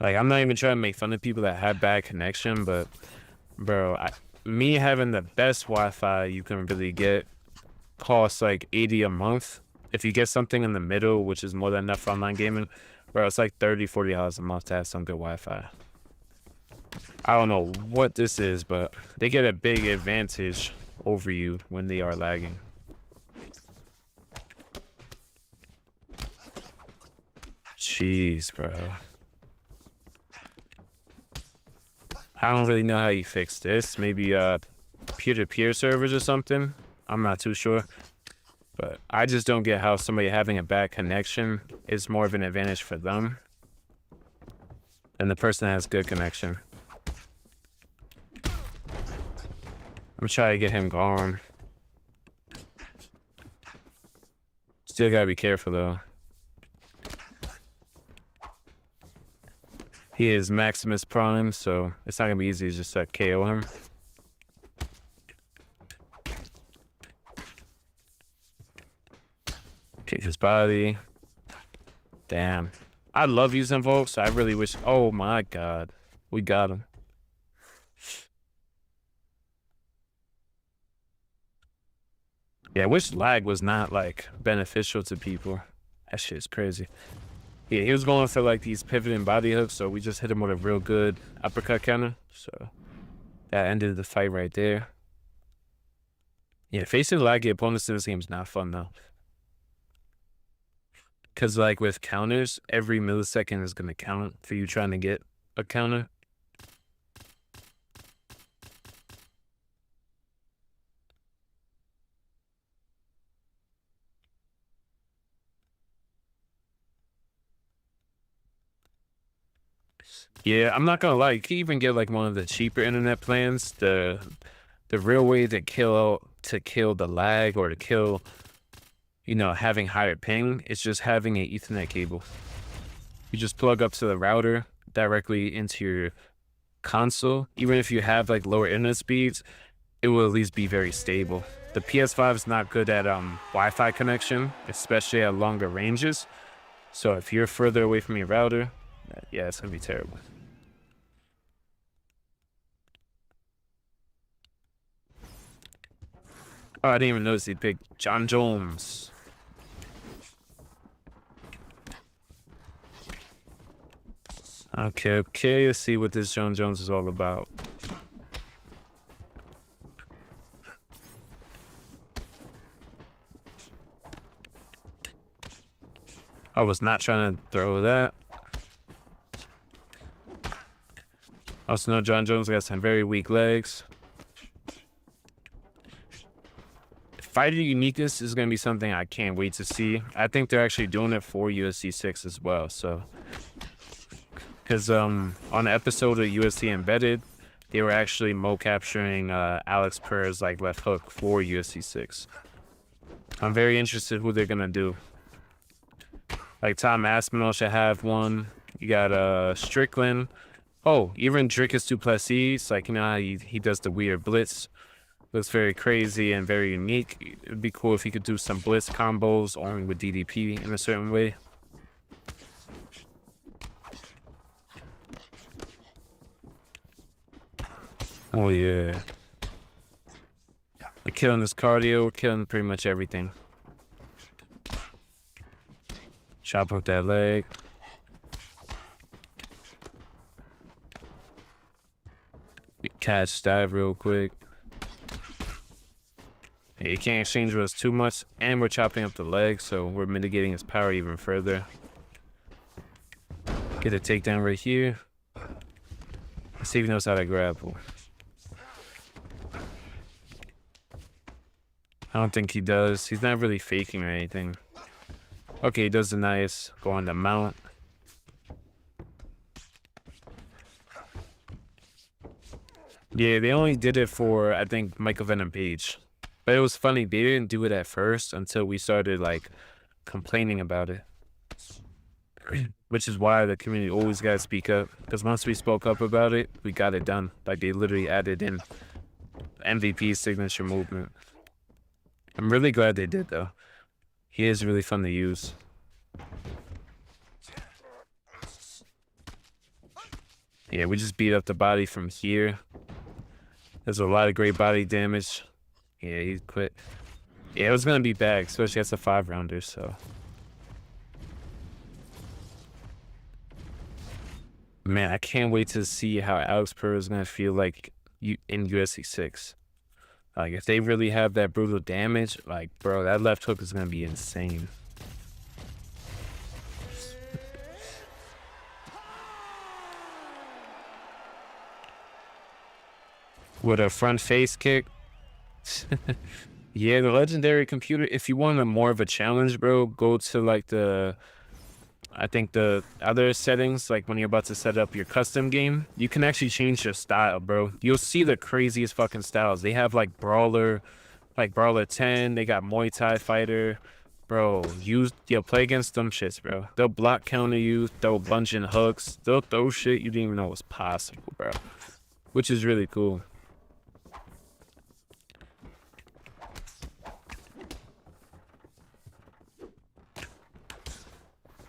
Like, I'm not even trying to make fun of people that have bad connection, but, bro, me having the best Wi-Fi you can really get costs like $80 a month. If you get something in the middle, which is more than enough for online gaming, bro, it's like $30-$40 a month to have some good Wi-Fi. I don't know what this is, but they get a big advantage over you when they are lagging. Jeez, bro. I don't really know how you fix this. Maybe peer-to-peer servers or something. I'm not too sure. But I just don't get how somebody having a bad connection is more of an advantage for them than the person that has good connection. I'm trying to get him gone. Still gotta be careful though. He is Maximus Prime, so it's not gonna be easy to just KO him. Kick his body. Damn. I love using Volk, so I really wish. Oh my god. We got him. Yeah, I wish lag was not like beneficial to people. That shit's crazy. Yeah, he was going for like these pivoting body hooks, so we just hit him with a real good uppercut counter. So that ended the fight right there. Yeah, facing laggy opponents in this game is not fun though. Because like with counters, every millisecond is going to count for you trying to get a counter. Yeah, I'm not gonna lie. You can even get like one of the cheaper internet plans. The real way to kill the lag or to kill, you know, having higher ping is just having an Ethernet cable. You just plug up to the router directly into your console. Even if you have like lower internet speeds, it will at least be very stable. The PS5 is not good at Wi-Fi connection, especially at longer ranges. So if you're further away from your router, yeah, it's gonna be terrible. Oh, I didn't even notice he picked Jon Jones. Okay, let's see what this Jon Jones is all about. I was not trying to throw that. Also know Jon Jones got some very weak legs. Fighter uniqueness is going to be something I can't wait to see. I think they're actually doing it for UFC 6 as well. So, because on the episode of UFC Embedded, they were actually capturing Alex Perez's like left hook for UFC 6. I'm very interested who they're gonna do. Like Tom Aspinall should have one. You got Strickland. Oh, even Dricus du Plessis. Like, you know how he does the weird blitz. Looks very crazy and very unique. It'd be cool if he could do some blitz combos only with DDP in a certain way. Oh yeah. We're killing this cardio, we're killing pretty much everything. Chop up that leg. Catch dive real quick. He can't exchange with us too much, and we're chopping up the leg, so we're mitigating his power even further. Get a takedown right here. Let's see if he knows how to grapple. I don't think he does. He's not really faking or anything. Okay, he does the nice. Go on the mount. Yeah, they only did it for, I think, Michael Venom Page. But it was funny, they didn't do it at first until we started like complaining about it. Which is why the community always gotta speak up. Because once we spoke up about it, we got it done. Like they literally added in MVP signature movement. I'm really glad they did though. He is really fun to use. Yeah, we just beat up the body from here. There's a lot of great body damage. Yeah, he quit. Yeah, it was gonna be bad, especially as a 5-rounder, so. Man, I can't wait to see how Alex Pereira is gonna feel like in UFC 6. Like, if they really have that brutal damage, like, bro, that left hook is gonna be insane. With a front face kick. Yeah, the legendary computer. If you want more of a challenge, bro, go to like I think the other settings, like when you're about to set up your custom game, you can actually change your style, bro. You'll see the craziest fucking styles. They have like Brawler 10. They got Muay Thai Fighter. Bro, play against them shits, bro. They'll block counter you, throw bunching hooks. They'll throw shit you didn't even know was possible, bro. Which is really cool.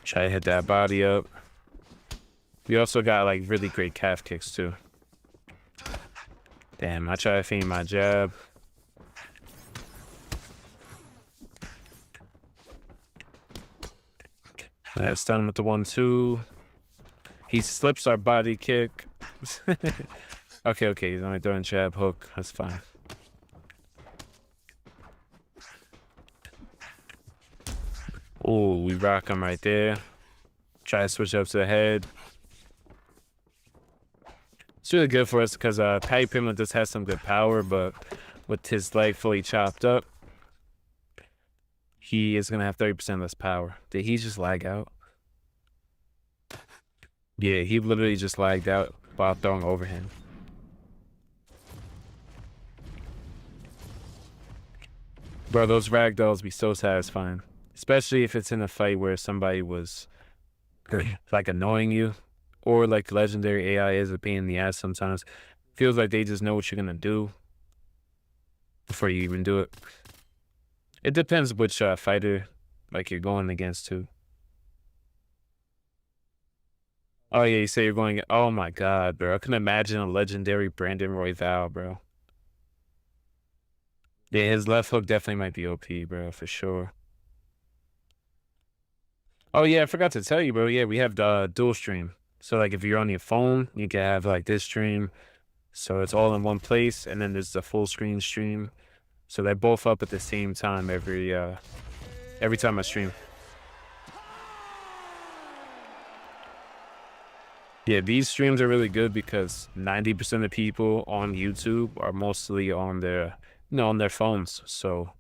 Try to hit that body up. We also got like really great calf kicks too. Damn, I try to feed my jab. Let's stun him with the 1-2. He slips our body kick. Okay, he's only throwing jab hook. That's fine. Oh, we rock him right there. Try to switch up to the head. It's really good for us because Patty Pimblett just has some good power, but with his leg fully chopped up, he is going to have 30% less power. Did he just lag out? Yeah, he literally just lagged out while throwing overhand. Bro, those ragdolls be so satisfying. Especially if it's in a fight where somebody was like annoying you, or like legendary AI is a pain in the ass sometimes. Feels like they just know what you're gonna do before you even do it. It depends which fighter like you're going against too. Oh yeah, you say you're going. Oh my god, bro! I can imagine a legendary Brandon Royval, bro. Yeah, his left hook definitely might be OP, bro, for sure. Oh yeah, I forgot to tell you, bro. Yeah, we have the dual stream. So like if you're on your phone, you can have like this stream. So it's all in one place, and then there's the full screen stream. So they're both up at the same time every time I stream. Yeah, these streams are really good because 90% of people on YouTube are mostly on their on their phones. So,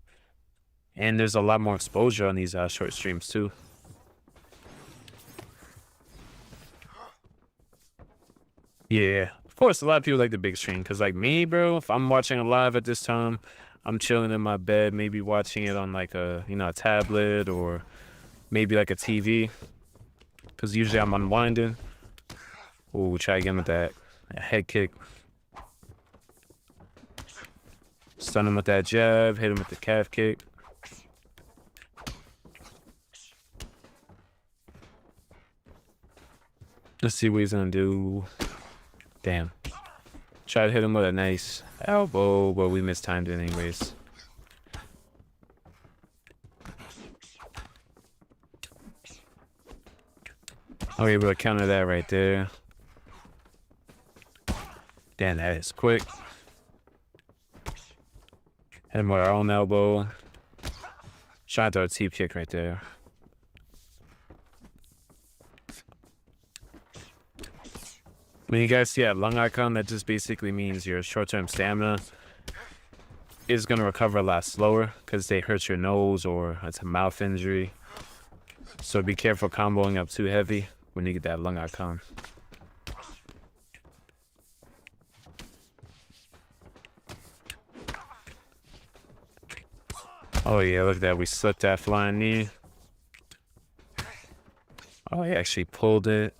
and there's a lot more exposure on these short streams too. Yeah, of course, a lot of people like the big screen because, like me, bro, if I'm watching it live at this time, I'm chilling in my bed, maybe watching it on like a a tablet or maybe like a TV. Because usually I'm unwinding. Ooh, try again with that head kick. Stun him with that jab, hit him with the calf kick. Let's see what he's gonna do. Damn. Try to hit him with a nice elbow, but we mistimed it anyways. Oh, able to counter that right there. Damn, that is quick. Hit him with our own elbow. Try to throw a teep kick right there. When you guys see that lung icon, that just basically means your short-term stamina is going to recover a lot slower because they hurt your nose or it's a mouth injury. So be careful comboing up too heavy when you get that lung icon. Oh yeah, look at that. We slipped that flying knee. Oh, he actually pulled it.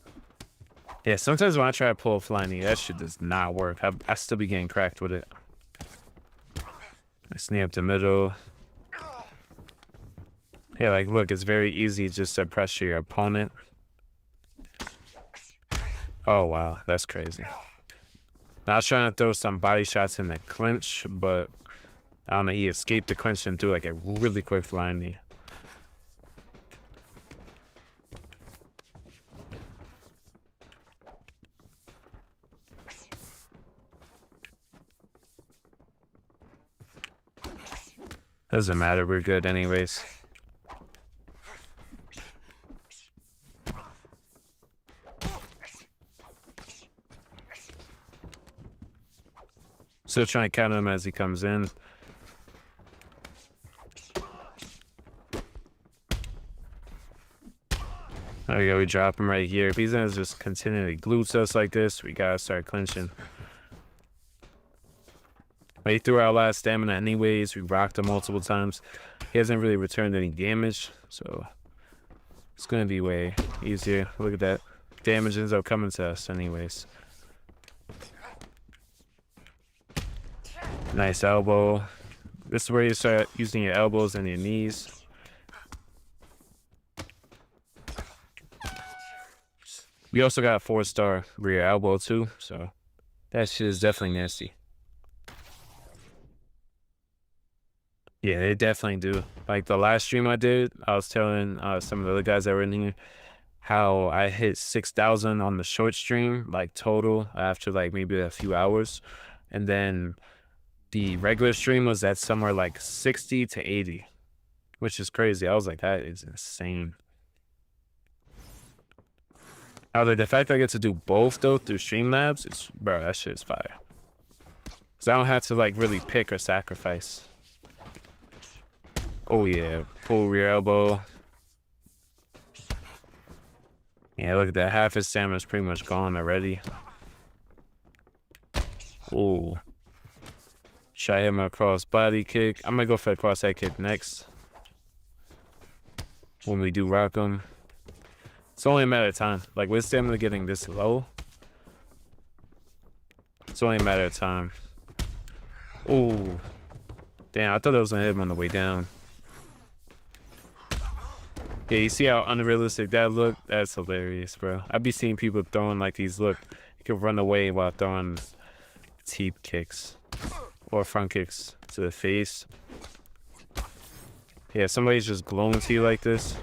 Yeah, sometimes when I try to pull a flying knee, that shit does not work. I still be getting cracked with it. Nice knee up the middle. Yeah, like, look, it's very easy just to pressure your opponent. Oh, wow, that's crazy. Now, I was trying to throw some body shots in the clinch, but I don't know, he escaped the clinch and threw like a really quick flying knee. Doesn't matter, we're good anyways. Still trying to counter him as he comes in. There we go, we drop him right here. If he's gonna just continually glutes us like this, we gotta start clinching. But he threw out a lot of stamina anyways. We rocked him multiple times. He hasn't really returned any damage, so it's gonna be way easier. Look at that. Damage ends up coming to us anyways. Nice elbow. This is where you start using your elbows and your knees. We also got a 4-star rear elbow too, so that shit is definitely nasty. Yeah, they definitely do. Like the last stream I did, I was telling some of the other guys that were in here how I hit 6,000 on the short stream, like total, after like maybe a few hours. And then the regular stream was at somewhere like 60 to 80, which is crazy. I was like, that is insane. However, the fact that I get to do both though through Streamlabs, it's, bro, that shit is fire. Cause I don't have to like really pick or sacrifice. Oh yeah, pull rear elbow. Yeah, look at that. Half his stamina is pretty much gone already. Oh. Should I hit him a cross body kick? I'm gonna go for a cross head kick next. When we do rock him. It's only a matter of time. Like with stamina getting this low, it's only a matter of time. Oh. Damn, I thought I was gonna hit him on the way down. Yeah, you see how unrealistic that looked? That's hilarious, bro. I be seeing people throwing like these, look, you can run away while throwing teep kicks or front kicks to the face. Yeah, somebody's just glowing to you like this.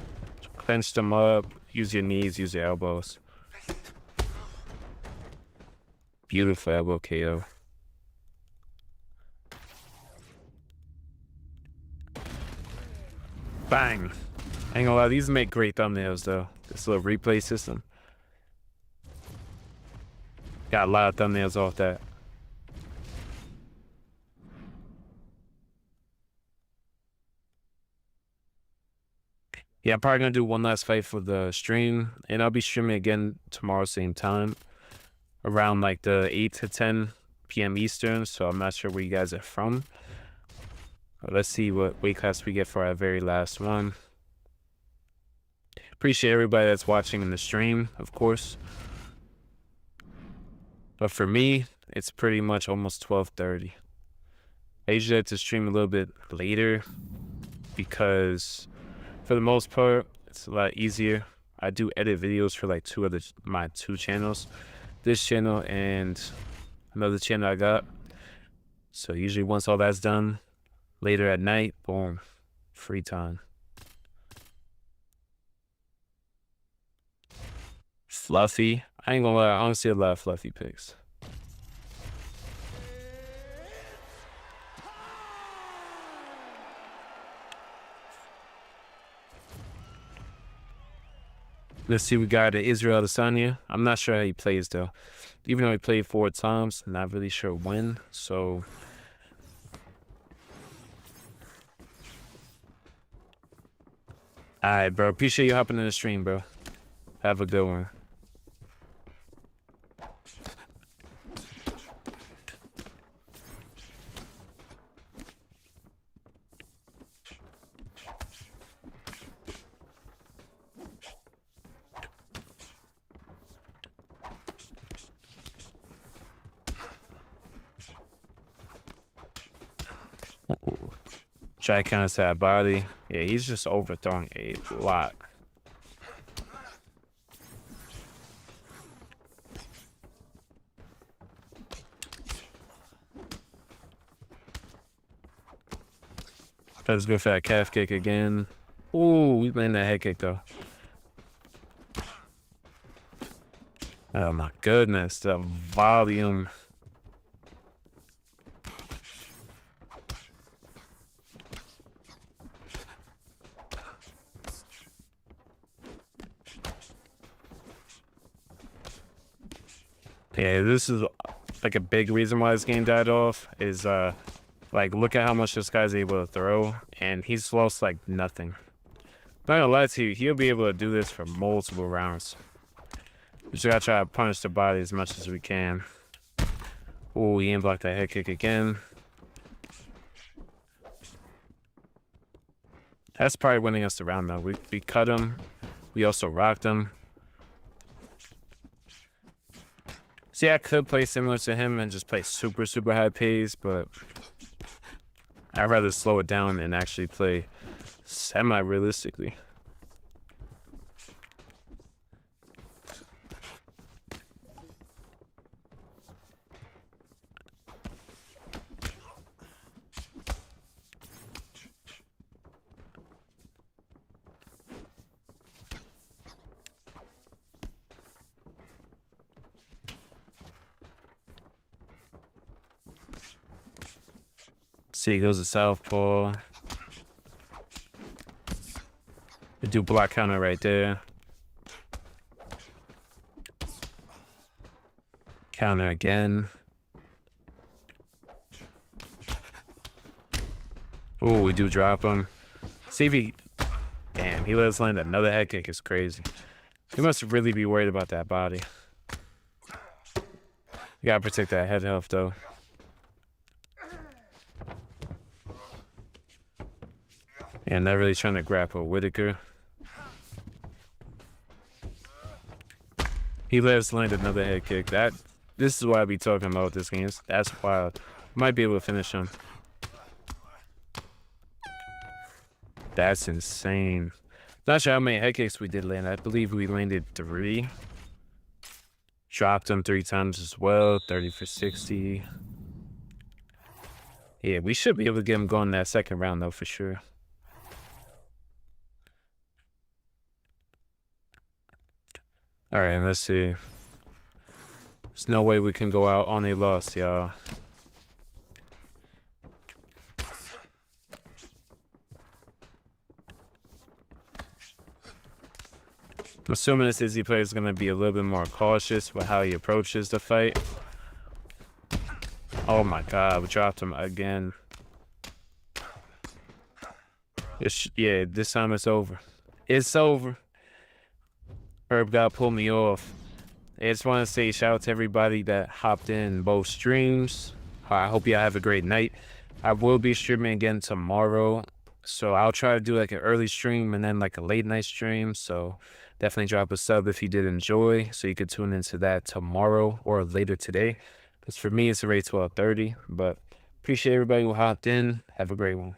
Clench them up, use your knees, use your elbows. Beautiful elbow KO. Bang. I ain't gonna lie, these make great thumbnails though. This little replay system. Got a lot of thumbnails off that. Yeah, I'm probably gonna do one last fight for the stream, and I'll be streaming again tomorrow same time, around like the 8 to 10 p.m. Eastern, so I'm not sure where you guys are from. But let's see what weight class we get for our very last one. Appreciate everybody that's watching in the stream, of course. But for me, it's pretty much almost 12:30. I usually like to stream a little bit later because for the most part, it's a lot easier. I do edit videos for like my two channels, this channel and another channel I got. So usually once all that's done, later at night, boom, free time. Fluffy. I ain't gonna lie, I don't see a lot of fluffy pics. Let's see, we got Israel Adesanya. I'm not sure how he plays though. Even though he played 4 times, not really sure when, so. Alright, bro. Appreciate you hopping in the stream, bro. Have a good one. Try to counter to that body. Yeah, he's just overthrowing a lot. Let's go for that calf kick again. Ooh, we landed that head kick though. Oh my goodness, the volume. Yeah, this is like a big reason why this game died off is like look at how much this guy's able to throw, and he's lost like nothing. Not gonna lie to you, he'll be able to do this for multiple rounds. We just gotta try to punish the body as much as we can. Ooh, he ain't blocked that head kick again. That's probably winning us the round though. We cut him. We also rocked him. See, I could play similar to him and just play super, super high pace, but I'd rather slow it down and actually play semi-realistically. See, he goes to southpaw. We do block counter right there. Counter again. Ooh, we do drop him. See if he... Damn, he let us land another head kick. It's crazy. He must really be worried about that body. You gotta protect that head health, though. And not really trying to grapple Whitaker. He let us land another head kick. This is why I be talking about this game. That's why I might be able to finish him. That's insane. Not sure how many head kicks we did land. I believe we landed 3. Dropped him 3 times as well. 30 for 60. Yeah, we should be able to get him going that second round though, for sure. All right, let's see. There's no way we can go out on a loss, y'all. I'm assuming this Izzy player is going to be a little bit more cautious with how he approaches the fight. Oh my god, we dropped him again. Yeah, this time it's over. It's over. Herb got pulled me off. I just want to say shout out to everybody that hopped in both streams. I hope y'all have a great night. I will be streaming again tomorrow, so I'll try to do like an early stream and then like a late night stream. So definitely drop a sub if you did enjoy, so you could tune into that tomorrow or later today. Because for me, it's already 12:30. But appreciate everybody who hopped in. Have a great one.